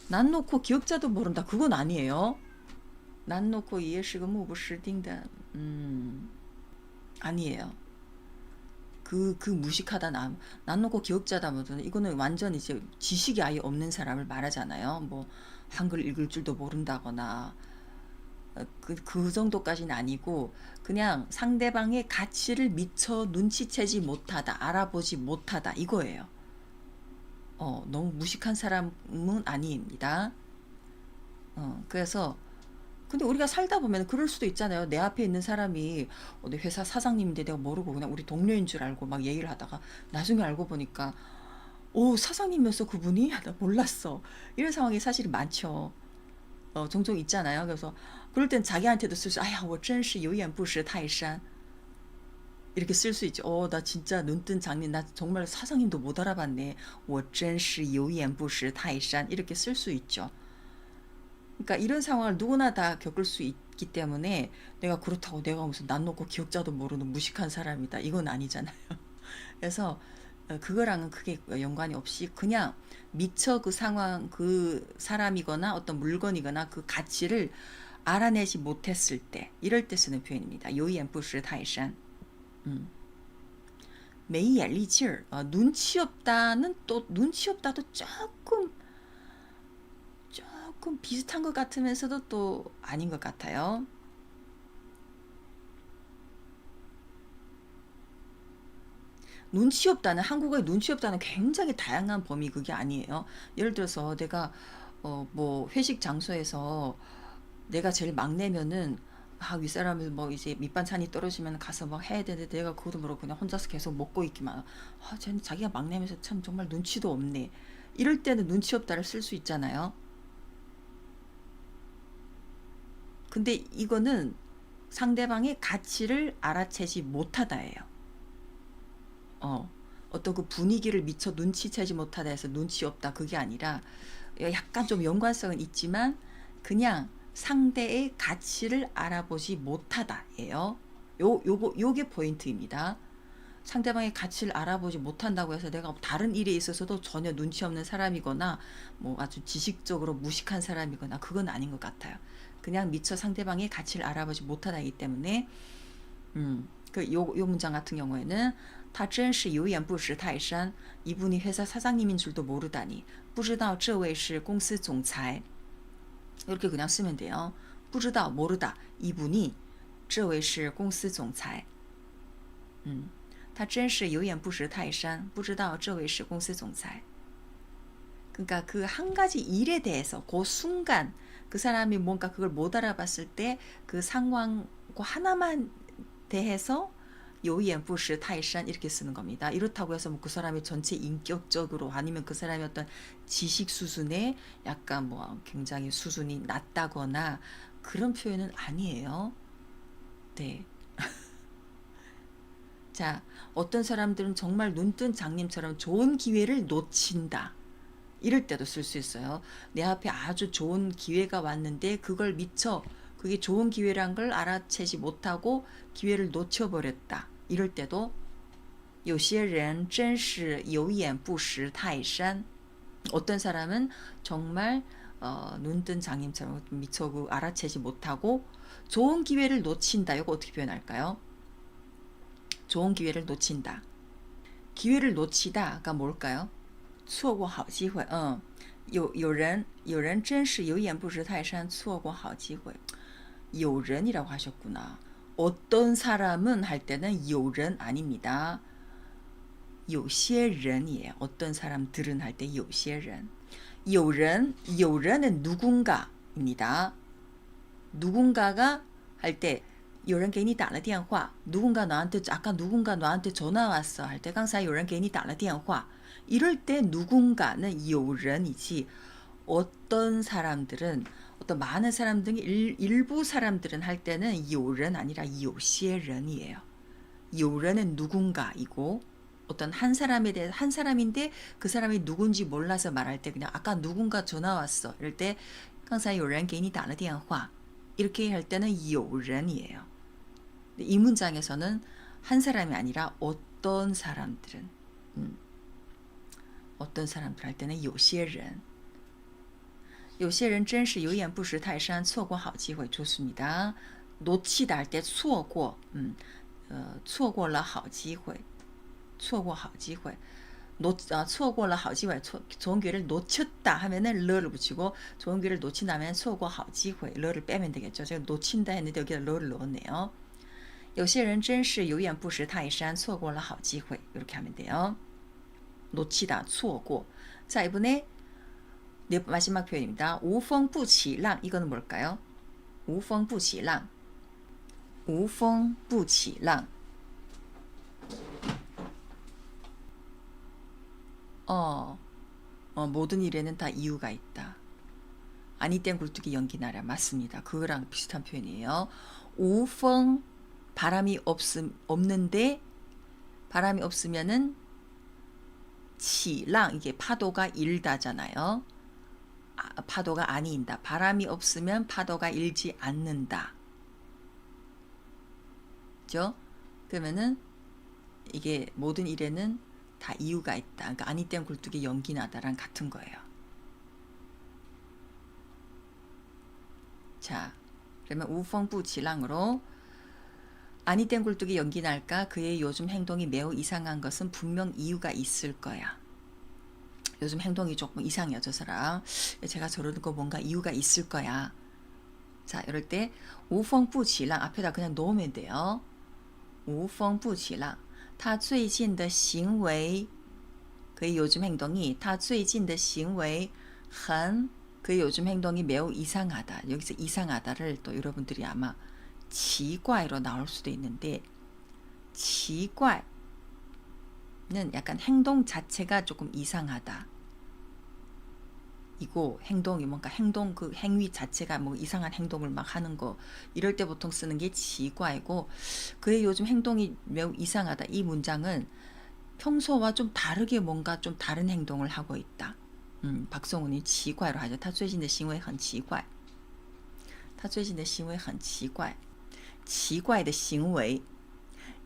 난 놓고 기억자도 모른다. 그건 아니에요. 난 놓고 이해시가 무부시딩다. 아니에요. 그 무식하다, 난 놓고 기억자다, 뭐 이거는 완전 이제 지식이 아예 없는 사람을 말하잖아요. 뭐 한글 읽을 줄도 모른다거나 그 정도까지는 아니고, 그냥 상대방의 가치를 미처 눈치채지 못하다, 알아보지 못하다, 이거예요. 너무 무식한 사람은 아닙니다. 그래서 근데 우리가 살다 보면 그럴 수도 있잖아요. 내 앞에 있는 사람이 내 회사 사장님인데 내가 모르고 그냥 우리 동료인 줄 알고 막 얘기를 하다가 나중에 알고 보니까 오, 사장님이었어 그분이? 나 몰랐어. 이런 상황이 사실 많죠. 종종 있잖아요. 그래서 그럴 땐 자기한테도 쓸 수, 아야, 我真是有眼不识泰山. 이렇게 쓸 수 있죠. 나 진짜 눈뜬 장님, 나 정말 사장님도 못 알아봤네. 我真是有眼不识泰山. 이렇게 쓸 수 있죠. 그러니까 이런 상황을 누구나 다 겪을 수 있기 때문에 내가 그렇다고 내가 무슨 난 놓고 기억자도 모르는 무식한 사람이다, 이건 아니잖아요. 그래서 그거랑은 크게 연관이 없이 그냥 미처 그 상황, 그 사람이거나 어떤 물건이거나 그 가치를 알아내지 못했을 때, 이럴 때 쓰는 표현입니다. 요이엔부시泰山. 메이엘리치 눈치 없다는, 또 눈치 없다도 조금 비슷한 것 같으면서도 또 아닌 것 같아요. 눈치 없다는, 한국어의 눈치 없다는 굉장히 다양한 범위, 그게 아니에요. 예를 들어서 내가 뭐 회식 장소에서 내가 제일 막내면은 윗사람이 뭐 이제 밑반찬이 떨어지면 가서 막 해야 되는데 내가 그것도 모르고 그냥 혼자서 계속 먹고 있기만. 쟤는 자기가 막내면서 참 정말 눈치도 없네. 이럴 때는 눈치 없다를 쓸 수 있잖아요. 근데 이거는 상대방의 가치를 알아채지 못하다예요. 어떤 그 분위기를 미처 눈치채지 못하다 해서 눈치 없다, 그게 아니라 약간 좀 연관성은 있지만 그냥 상대의 가치를 알아보지 못하다예요. 요게 포인트입니다. 상대방의 가치를 알아보지 못한다고 해서 내가 다른 일에 있어서도 전혀 눈치 없는 사람이거나 뭐 아주 지식적으로 무식한 사람이거나 그건 아닌 것 같아요. 그냥 미처 상대방의 가치를 알아보지 못하다이기 때문에 요 문장 같은 경우에는 他真是有眼不识泰山. 이분이 회사 사장님인 줄도 모르다니. 不知道这位是公司总裁. 이렇게 그냥 쓰면 돼요. 不知道 모르다. 이분이 这位是公司总裁. 他真是有眼不识泰山. 不知道这位是公司总裁. 그러니까 그 한 가지 일에 대해서 그 순간 그 사람이 뭔가 그걸 못 알아봤을 때 그 상황 그 하나만 대해서 有眼不识泰山 이렇게 쓰는 겁니다. 이렇다고 해서 뭐 그 사람이 전체 인격적으로 아니면 그 사람의 어떤 지식 수준에 약간 뭐 굉장히 수준이 낮다거나 그런 표현은 아니에요. 네. 자, 어떤 사람들은 정말 눈뜬 장님처럼 좋은 기회를 놓친다. 이럴 때도 쓸 수 있어요. 내 앞에 아주 좋은 기회가 왔는데 그걸 미처 그게 좋은 기회란 걸 알아채지 못하고 기회를 놓쳐버렸다. 이럴 때도 有些人真是有眼不识泰山. 어떤 사람은 정말 눈뜬 장님처럼 미처 그 알아채지 못하고 좋은 기회를 놓친다. 이거 어떻게 표현할까요? 좋은 기회를 놓친다. 기회를 놓치다가 뭘까요? 错过好机会. 有人真是有眼不识泰山错过好机会. 有人이라고 하셨구나. 어떤 사람은 할 때는 有人 아닙니다. 有些人이에요. 어떤 사람들은 할 때 有些人. 有人은 누군가입니다. 누군가가 할 때 有人给你打了电话. 누군가 너한테 아까 누군가 너한테 전화 왔어 할 때 刚才有人给你打了电话. 이럴 때 누군가는 有人이지 어떤 사람들은 어떤 많은 사람들이 일부 사람들은 할 때는 有人 아니라 有些人이에요. 有人은 누군가이고 어떤 한 사람에 대해 한 사람인데 그 사람이 누군지 몰라서 말할 때 그냥 아까 누군가 전화 왔어. 이럴 때 刚才有人给你打了电话 이렇게 할 때는 有人이에요. 이 문장에서는 한 사람이 아니라 어떤 사람들은 어떤 사람들 할 때는 有些人有些人真是有眼不识泰山错过好机会 좋습니다. 놓치다 할 때 错过错过了好机会错过好机会错过了好机会 좋은 기회를 놓쳤다 하면은 러를 붙이고 좋은 기회를 놓친다면 错过好机会 러를 빼면 되겠죠. 제가 놓친다 했는데 여기다 러를 넣었네요. 有些人真是有眼不识泰山错过了好机会 이렇게 하면 돼요. 놓치다 错过 자 이번에 마지막 표현입니다. 无风不起浪 이거는 뭘까요? 无风不起浪无风不起浪 모든 일에는 다 이유가 있다. 아니 땐 굴뚝이 연기 나랴. 맞습니다. 그거랑 비슷한 표현이에요. 无风 바람이 없는데 바람이 없으면은 起浪 이게 파도가 일다잖아요. 파도가 아니인다. 바람이 없으면 파도가 일지 않는다. 그죠? 그러면은 이게 모든 일에는 다 이유가 있다. 그러니까 아니 땐 굴뚝이 연기 나다랑 같은 거예요. 자, 그러면 우펑부치랑으로 아니 땐 굴뚝이 연기 날까? 그의 요즘 행동이 매우 이상한 것은 분명 이유가 있을 거야. 요즘 행동이 조금 이상해요, 저 사람. 제가 저러는 거 뭔가 이유가 있을 거야. 자, 이럴 때 우펑부치랑 앞에다 그냥 넣으면 돼요. 우펑부치랑 他最近的行为 그의 요즘 행동이 他最近的行为很 그의 요즘 행동이 매우 이상하다. 여기서 이상하다를 또 여러분들이 아마 奇怪로 나올 수도 있는데 奇怪는 약간 행동 자체가 조금 이상하다. 이고 행동이 뭔가 행동 그 행위 자체가 뭐 이상한 행동을 막 하는 거 이럴 때 보통 쓰는 게 奇怪고 그의 요즘 행동이 매우 이상하다. 이 문장은 평소와 좀 다르게 뭔가 좀 다른 행동을 하고 있다. 박성훈이 奇怪로 하죠. 他最近的行为很奇怪他最近的行为很奇怪奇怪的行为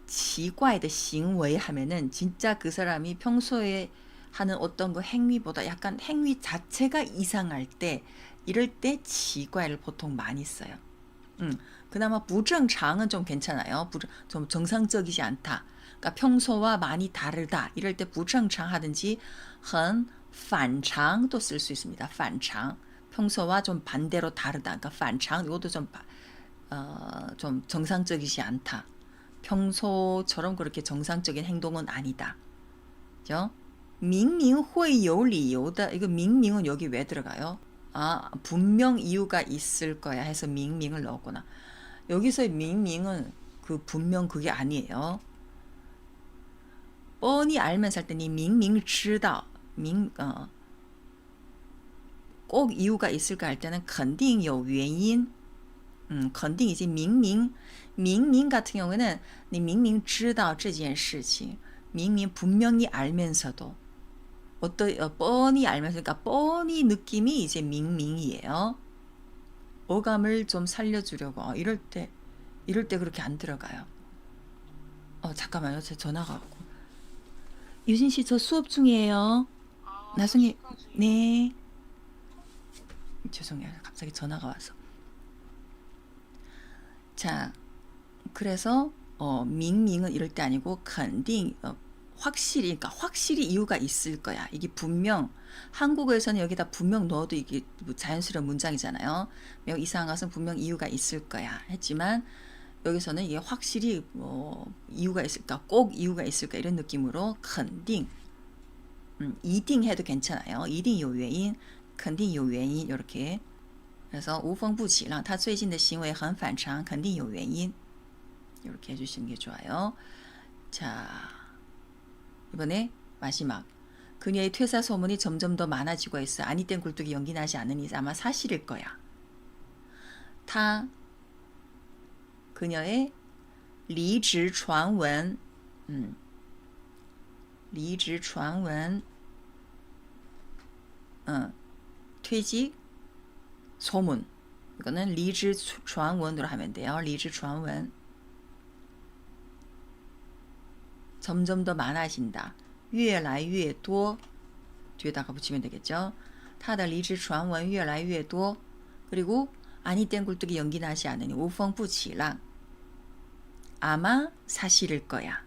奇怪的行为 하면은 진짜 그 사람이 평소에 하는 어떤 그 행위보다 약간 행위 자체가 이상할 때 이럴 때 奇怪를 보통 많이 써요. 그나마 不正常은 좀 괜찮아요. 좀 정상적이지 않다. 그러니까 평소와 많이 다르다. 이럴 때 不正常 하든지 很反常도 쓸 수 있습니다. 反常 평소와 좀 반대로 다르다. 그러니까 反常 이것도 좀 정상적이지 않다. 평소처럼 그렇게 정상적인 행동은 아니다. 그죠? 明明会有理由的 이거 明明은 여기 왜 들어가요? 아, 분명 이유가 있을 거야 해서 明明을 넣었구나. 여기서의 明明은 그 분명 그게 아니에요. 뻔히 알면서 할 때 니 明明知道 꼭 이유가 있을까 할 때는 肯定有原因 肯定이제 明明 明明 같은 경우에는 니 明明知道这件事情 明明 분명히 알면서도 뻔히 알면서 그러니까 뻔히 느낌이 이제 明明이에요. 어감을 좀 살려주려고 이럴 때 그렇게 안 들어가요. 잠깐만요. 제 전화가 왔고. 유진 씨 저 수업 중이에요. 나중에 네. 죄송해요. 갑자기 전화가 와서. 자, 그래서 明明은 이럴 때 아니고 肯定 확실히 그러니까 확실히 이유가 있을 거야. 이게 분명 한국어에서는 여기다 분명 넣어도 이게 자연스러운 문장이잖아요. 매우 이상한 것은 분명 이유가 있을 거야 했지만 여기서는 이게 확실히 이유가 있을까 꼭 이유가 있을까 이런 느낌으로 肯定 一定 해도 괜찮아요. 一定有原因肯定有原因 이렇게 그래서 无风不起浪他最近的行为很反常肯定有原因 이렇게 해주시는 게 좋아요. 자 이번에 마지막 그녀의 퇴사 소문이 점점 더 많아지고 있어. 아니 땐 굴뚝이 연기 나지 않으니 아마 사실일 거야. 他 그녀의 离职传闻 离职传闻 퇴직 소문 이거는 离职传闻으로 하면 돼요. 离职传闻 점점 더 많아진다. 越来越多 뒤에다가 붙이면 되겠죠. 他的离职传闻越来越多 그리고 아니 땡 굴뚝이 연기 나지 않으니 无风不起浪 아마 사실일 거야.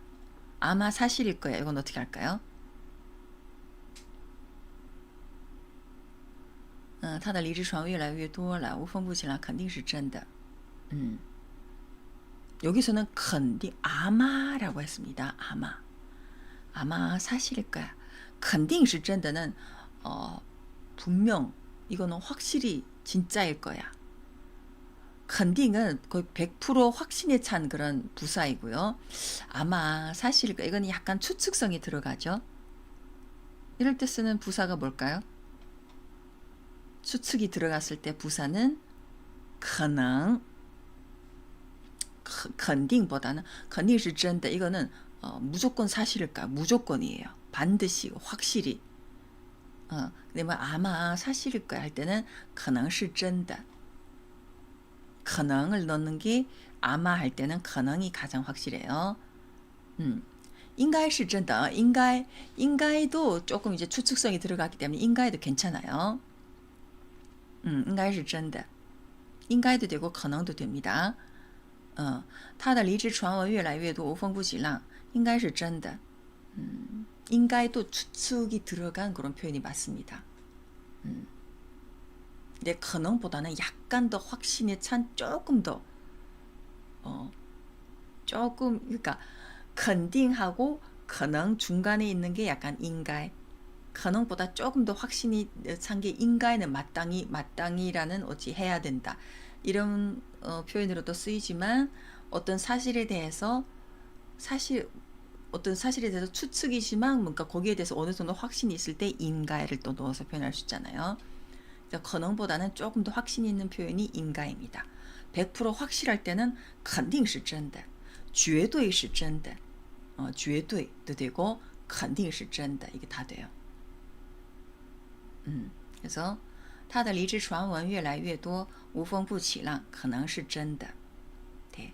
아마 사실일 거야. 이건 어떻게 할까요? 他的离职传闻越来越多了无风不起浪肯定是真的 여기서는肯定 아마라고 했습니다. 아마 사실일 거야. 肯定是真的는 분명 이거는 확실히 진짜일 거야. 肯定은 거의 100% 확신에 찬 그런 부사이고요. 아마 사실일 거야. 이건 약간 추측성이 들어가죠. 이럴 때 쓰는 부사가 뭘까요? 추측이 들어갔을 때 부사는 可能 肯定보다는 肯定是真的 이거는 무조건 사실일까? 무조건이에요. 반드시 확실히. 근데 뭐 아마 사실일 거야 할 때는 可能是真的 可能을 넣는 게 아마 할 때는 可能이 가장 확실해요. 应该是真的 应该도 조금 이제 추측성이 들어갔기 때문에 应该도 괜찮아요. 应该是真的 应该도 되고 可能도 됩니다. 他的离职传闻越来越多无风不起浪应该是真的 应该도 추측이 들어간 그런 표현이 맞습니다. 근데 可能보다는 약간 더 확신에 찬 조금 더 조금 그러니까 肯定하고 可能 중간에 있는 게 약간 应该 可能보다 조금 더 확신이 찬 게 应该는 마땅히라는 어찌 해야 된다. 이런 표현으로도 쓰이지만 어떤 사실에 대해서 추측이지만 뭔가 거기에 대해서 어느 정도 확신이 있을 때 应该를 또 넣어서 표현할 수 있잖아요. 可能보다는 조금 더 확신이 있는 표현이 应该입니다. 100% 확실할 때는 肯定是真的绝对是真的绝对도 되고 肯定是真的 이게 다 돼요. 그래서 他的离职传闻越来越多无风不起浪可能是真的 네.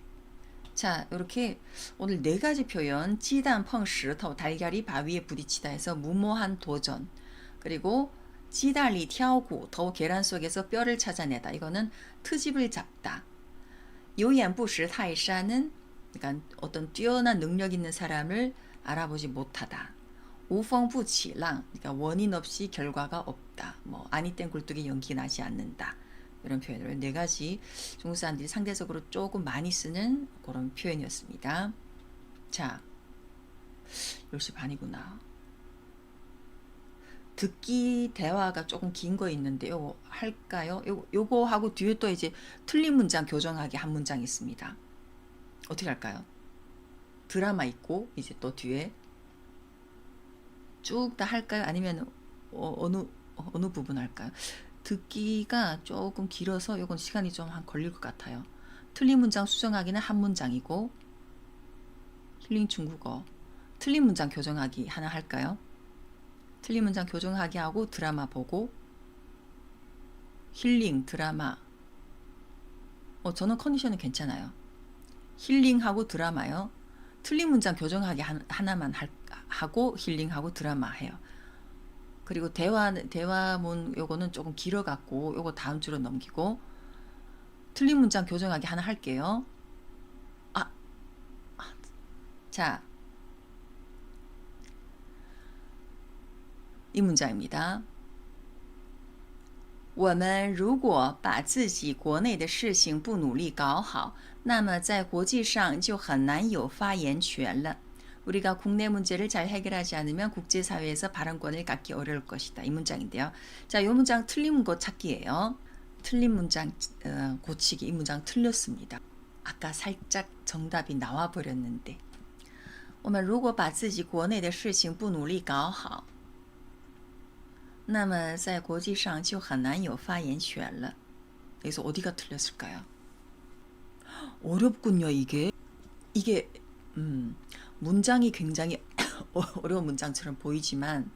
자, 이렇게 오늘 4가지 표현鸡蛋碰石头 달걀이 바위에 부딪히다 해서 무모한 도전 그리고 鸡蛋里挑骨 더 계란 속에서 뼈를 찾아내다 이거는 트집을 잡다 有眼不识泰山은 그러니까 어떤 뛰어난 능력 있는 사람을 알아보지 못하다 无风不起浪 그러니까 원인 없이 결과가 없다 뭐 아니 땡 굴뚝이 연기 나지 않는다 이런 표현으로 4가지 중국 사람들이 상대적으로 조금 많이 쓰는 그런 표현이었습니다. 자, 10시 반이구나. 듣기 대화가 조금 긴 거 있는데 요거 할까요? 요거 하고 뒤에 또 이제 틀린 문장 교정하기 한 문장 있습니다. 어떻게 할까요? 드라마 있고 이제 또 뒤에 쭉 다 할까요? 아니면 어느 부분 할까요? 듣기가 조금 길어서 이건 시간이 좀 걸릴 것 같아요. 틀린 문장 수정하기는 한 문장이고 힐링 중국어 틀린 문장 교정하기 하나 할까요? 틀린 문장 교정하기 하고 드라마 보고 힐링 드라마 저는 컨디션은 괜찮아요. 힐링하고 드라마요. 틀린 문장 교정하기 하나만 하고 힐링하고 드라마 해요. 그리고 대화문 요거는 조금 길어갖고 요거 다음 주로 넘기고 틀린 문장 교정하기 하나 할게요. 자, 이 문장입니다. 我们如果把自己国内的事情不努力搞好，那么在国际上就很难有发言权了。 우리가 국내 문제를 잘 해결하지 않으면 국제사회에서 발언권을 갖기 어려울 것이다. 이 문장인데요. 자, 이 문장 틀린 거 찾기예요. 틀린 문장 고치기. 이 문장 틀렸습니다. 아까 살짝 정답이 나와 버렸는데. 我们如果把自己国内的事情不努力搞好，那么在国际上就很难有发言权了. 여기서 어디가 틀렸을까요? 어렵군요, 이게. 이게 문장이 굉장히 어려운 문장처럼 보이지만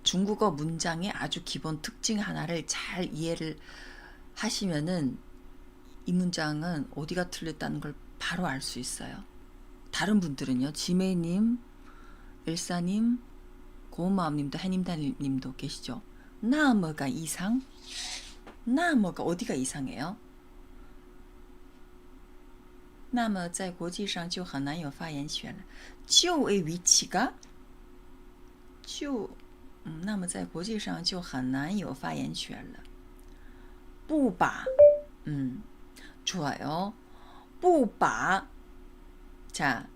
중국어 문장의 아주 기본 특징 하나를 잘 이해를 하시면은 이 문장은 어디가 틀렸다는 걸 바로 알 수 있어요. 다른 분들은요, 지메이님, 일사님, 고마움님도 해님다님도 계시죠. 나머가 이상? 나머가 어디가 이상해요? 那么在国际上就很难有发言权了。就의 위치가 那么在国际上就很难有发言权了。不把 좋아요. 不把 자,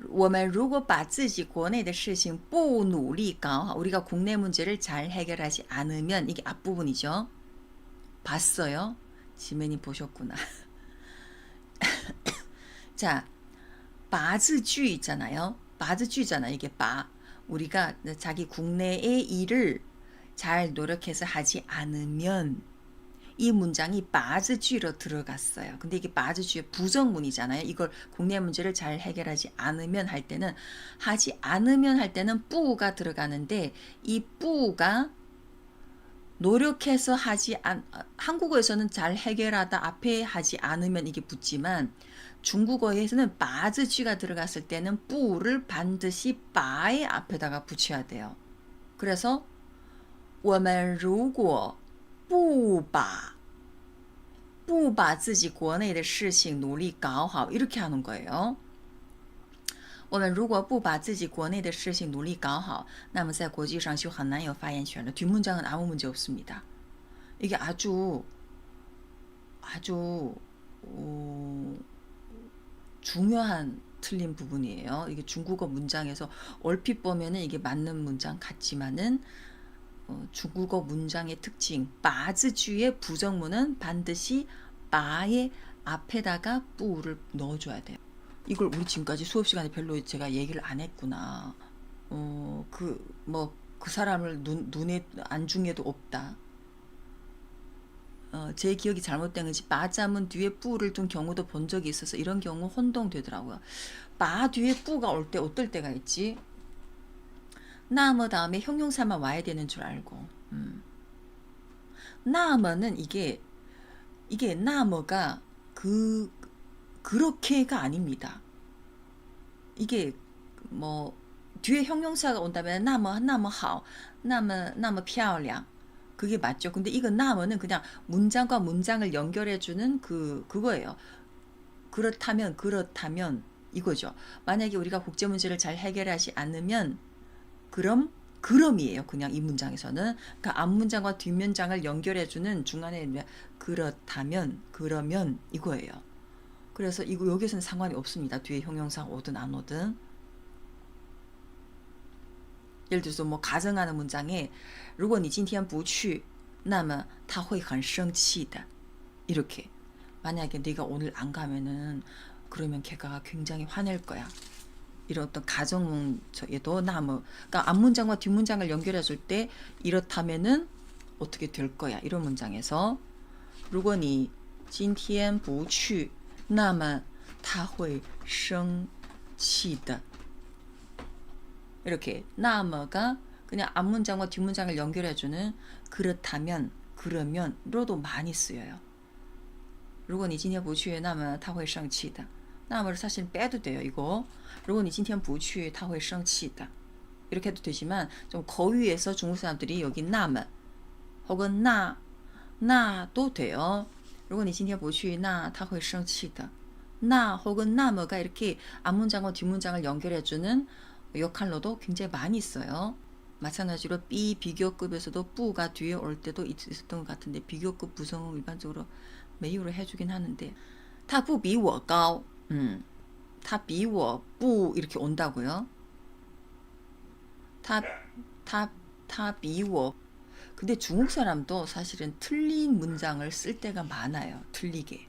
我们如果把自己国内的事情不努力搞好, 우리가 국내 문제를 잘 해결하지 않으면, 이게 앞부분이죠. 봤어요? 지맨이 보셨구나. 자, 바즈쥐 있잖아요. 바즈쥐잖아. 이게 바. 우리가 자기 국내의 일을 잘 노력해서 하지 않으면 이 문장이 바즈쥐로 들어갔어요. 근데 이게 바즈쥐의 부정문이잖아요. 이걸 국내 문제를 잘 해결하지 않으면 할 때는, 하지 않으면 할 때는 뿌가 들어가는데, 이 뿌가 노력해서 하지 한국어에서는 잘 해결하다 앞에 하지 않으면 이게 붙지만, 중국어에서는 바즈쥐가 들어갔을 때는 뿌를 반드시 바의 앞에다가 붙여야 돼요. 그래서 我们如果不把自己国内的事情努力搞好 이렇게 하는 거예요. 我们如果不把自己国内的事情努力搞好那么在国际上就很难有发言权了. 뒷문장은 아무 문제 없습니다. 이게 아주 중요한 틀린 부분이에요. 이게 중국어 문장에서 얼핏 보면은 이게 맞는 문장 같지만은 중국어 문장의 특징, 바즈쥐의 부정문은 반드시 바의 앞에다가 뿌를 넣어줘야 돼요. 이걸 우리 지금까지 수업 시간에 별로 제가 얘기를 안 했구나. 그 사람을 눈에 안중에도 없다. 제 기억이 잘못된 건지 바자문 뒤에 뿌를 둔 경우도 본 적이 있어서 이런 경우 혼동되더라고요. 바 뒤에 뿌가 올 때 어떨 때가 있지? 나머 다음에 형용사만 와야 되는 줄 알고. 나머는 이게 나머가 그렇게가 아닙니다. 이게 뭐 뒤에 형용사가 온다면 나머好, 나머 漂亮 그게 맞죠. 근데 이거 나머는 그냥 문장과 문장을 연결해주는 그거예요. 그렇다면 이거죠. 만약에 우리가 국제 문제를 잘 해결하지 않으면 그럼이에요. 그냥 이 문장에서는. 그러니까 앞문장과 뒷문장을 연결해주는 중간에 그렇다면, 그러면 이거예요. 그래서 이거 여기서는 상관이 없습니다. 뒤에 형용사가 오든 안 오든. 예를 들어서 뭐 가정하는 문장에 如果你今天不去那么他会很生气的 이렇게. 만약에 네가 오늘 안 가면은 그러면 걔가 굉장히 화낼 거야. 이런 어떤 가정에도 그러니까 앞문장과 뒷문장을 연결해 줄 때 이렇다면은 어떻게 될 거야. 이런 문장에서 如果你今天不去那么他会生气的 이렇게 나머가 그냥 앞문장과 뒷문장을 연결해주는 그렇다면, 그러면로도 많이 쓰여요. 如果你今天不去那么他会生气的 나머를 사실 빼도 돼요. 이거 如果你今天不去他会生气的 이렇게 해도 되지만 좀 거위에서 중국 사람들이 여기 나머 혹은 나도 돼요. 如果你今天不去那他会生气的 나 혹은 나머가 이렇게 앞문장과 뒷문장을 연결해주는 역할로도 굉장히 많이 있어요. 마찬가지로 B 비교급에서도 뿌가 뒤에 올 때도 있었던 것 같은데 비교급 부성은 일반적으로 매유를 해주긴 하는데 他不比我高 他比我不 이렇게 온다고요. 他比我 근데 중국 사람도 사실은 틀린 문장을 쓸 때가 많아요. 틀리게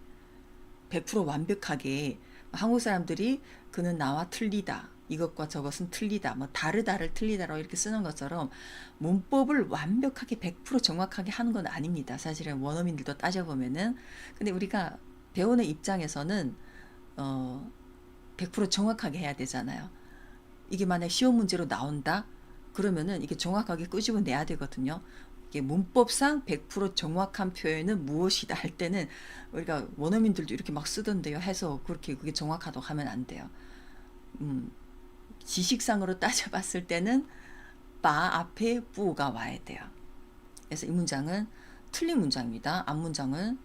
100% 완벽하게 한국 사람들이 그는 나와 틀리다 이것과 저것은 틀리다, 뭐 다르다를 틀리다라고 이렇게 쓰는 것처럼 문법을 완벽하게 100% 정확하게 하는 건 아닙니다. 사실은 원어민들도 따져보면은. 근데 우리가 배우는 입장에서는 100% 정확하게 해야 되잖아요. 이게 만약 시험 문제로 나온다? 그러면은 이게 정확하게 끄집어내야 되거든요. 이게 문법상 100% 정확한 표현은 무엇이다 할 때는 우리가 원어민들도 이렇게 막 쓰던데요. 해서 그렇게 그게 정확하다고 하면 안 돼요. 지식상으로 따져봤을 때는 바 앞에 뿌가 와야 돼요. 그래서 이 문장은 틀린 문장입니다. 앞 문장은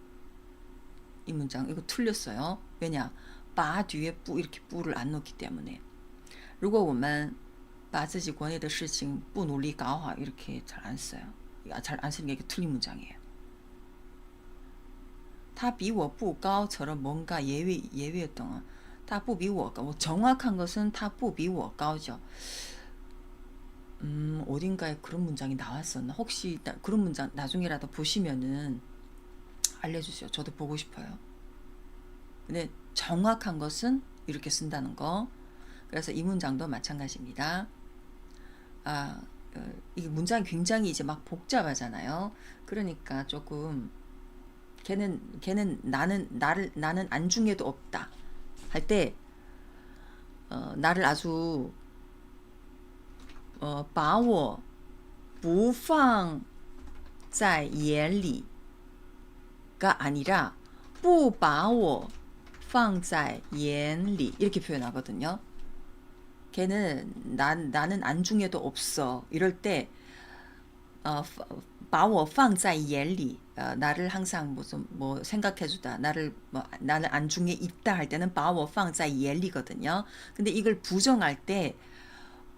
이 문장 이거 틀렸어요. 왜냐? 바 뒤에 뿌 이렇게 뿌를 안 넣기 때문에. 如果我们把自己国内的事情不努力搞好 이렇게 잘 안 써요. 잘 안 쓰는 게 이게 틀린 문장이에요. 他比我不高처럼 뭔가 예외였던 거. 他不比我高. 뭐 정확한 것은 他不比我高죠. 어딘가에 그런 문장이 나왔었나? 혹시 그런 문장 나중에라도 보시면은 알려주세요. 저도 보고 싶어요. 근데 정확한 것은 이렇게 쓴다는 거. 그래서 이 문장도 마찬가지입니다. 이 문장이 굉장히 이제 막 복잡하잖아요. 그러니까 조금 걔는 나는 안중에도 없다 할 때 나를 아주 把我不放在眼里가 아니라 不把我放在眼里 이렇게 표현하거든요. 걔는 나는 안중에도 없어. 이럴 때 把我放在眼里 나를 항상 무슨 뭐 생각해주다. 나는 안중에 있다 할 때는 把我放在眼里거든요. 근데 이걸 부정할 때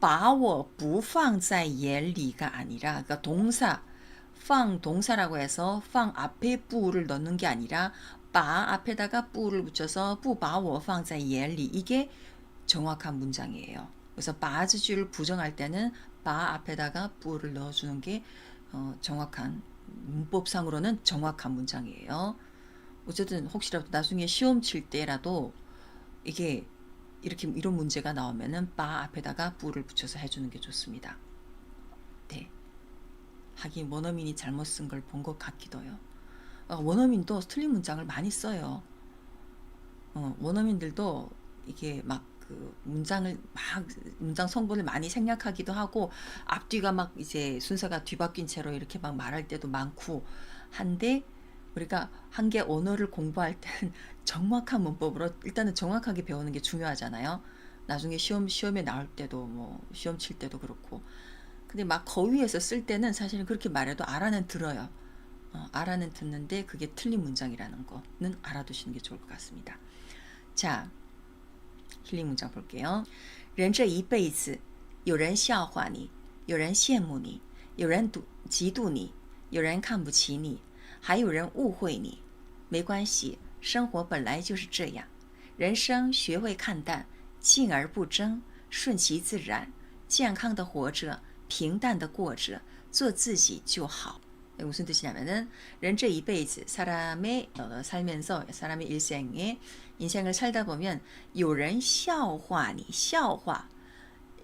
把我不放在眼里가 아니라 그러니까 동사 동사라고 해서 放 앞에 뿌를 넣는 게 아니라 把 앞에다가 뿌를 붙여서 不把我放在眼里 이게 정확한 문장이에요. 그래서 把즈주를 부정할 때는 把 앞에다가 뿌를 넣어주는 게 정확한 문법상으로는 정확한 문장이에요. 어쨌든 혹시라도 나중에 시험 칠 때라도 이게 이렇게 이런 문제가 나오면은 바 앞에다가 뿌를 붙여서 해주는 게 좋습니다. 네. 하긴 원어민이 잘못 쓴 걸 본 것 같기도 해요. 원어민도 틀린 문장을 많이 써요. 원어민들도 이게 막 그 문장 성분을 많이 생략하기도 하고 앞뒤가 막 이제 순서가 뒤바뀐 채로 이렇게 막 말할 때도 많고 한데 우리가 한 개 언어를 공부할 때는 정확한 문법으로 일단은 정확하게 배우는 게 중요하잖아요. 나중에 시험에 나올 때도 뭐 시험 칠 때도 그렇고. 근데 막 거위에서 쓸 때는 사실은 그렇게 말해도 알아는 들어요. 알아는 듣는데 그게 틀린 문장이라는 거는 알아두시는 게 좋을 것 같습니다. 자, 힐링 문장 볼게요. 人这一辈子有人笑话你，有人羡慕你，有人嫉妒你，有人看不起你，还有人误会你。没关系，生活本来就是这样。人生学会看淡，静而不争，顺其自然，健康的活着，平淡的过着，做自己就好。 무슨 뜻이냐면은 人这一辈子 사람의 살면서 사람의 인생을 살다 보면 有人笑话你 笑话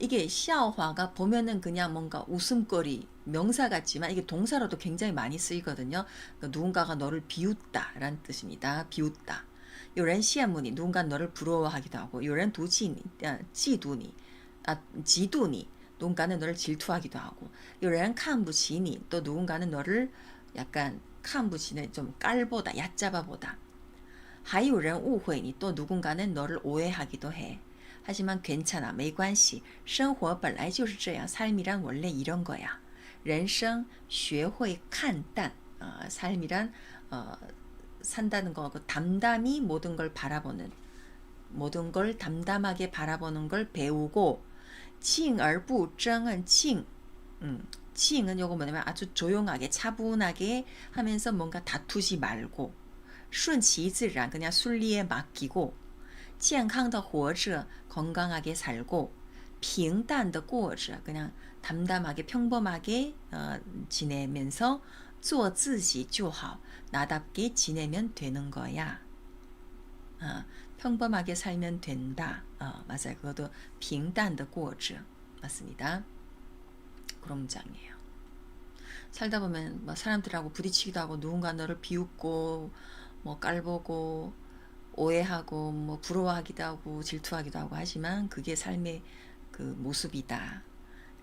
이게 笑话가 보면은 그냥 뭔가 웃음거리 명사 같지만 이게 동사로도 굉장히 많이 쓰이거든요. 그러니까 누군가가 너를 비웃다 라는 뜻입니다. 비웃다. 有人羡慕你 누군가 너를 부러워하기도 하고 有人嫉妒你 누군가는 너를 질투하기도 하고 有人看不起你 또 누군가는 너를 약간 看不起는 좀 깔보다 얕잡아보다 还有人误会你 또 누군가는 너를 오해하기도 해. 하지만 괜찮아. 没关系. 生活本来就是这样. 삶이란 원래 이런 거야. 人生学会看淡. 삶이란 산다는 거하고 담담히 모든 걸 바라보는 모든 걸 담담하게 바라보는 걸 배우고 静而不争은 静. 静은 요거 뭐냐면 아주 조용하게 차분하게 하면서 뭔가 다투지 말고 顺其自然 그냥 순리에 맡기고 健康的活着 건강하게 살고 平淡的过着 그냥 담담하게 평범하게 지내면서 做自己就好 나답게 지내면 되는 거야. 평범하게 살면 된다. 맞아요. 그것도 平淡的过着 맞습니다. 그런 문장이에요. 살다 보면 뭐 사람들하고 부딪히기도 하고 누군가 너를 비웃고 뭐 깔보고 오해하고 뭐 부러워하기도 하고 질투하기도 하고 하지만 그게 삶의 그 모습이다.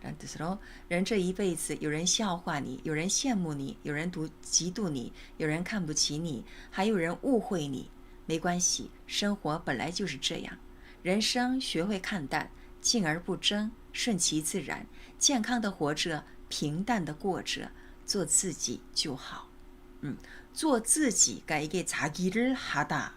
라는 뜻으로 人这一辈子有人笑话你有人羡慕你有人嫉妒你有人看不起你还有人误会你没关系生活本来就是这样人生学会看淡静而不争顺其自然健康的活着平淡的过着做自己就好做自己가 이게 자기를 하다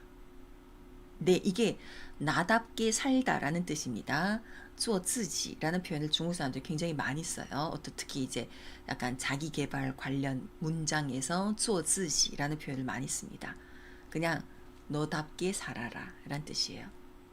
네, 이게 나답게 살다라는 뜻입니다. 做自己라는 표현을 중국 사람들이 굉장히 많이 써요. 특히 이제 약간 자기 개발 관련 문장에서 做自己라는 표현을 많이 씁니다. 그냥 너답게 살아라 라는 뜻이에요.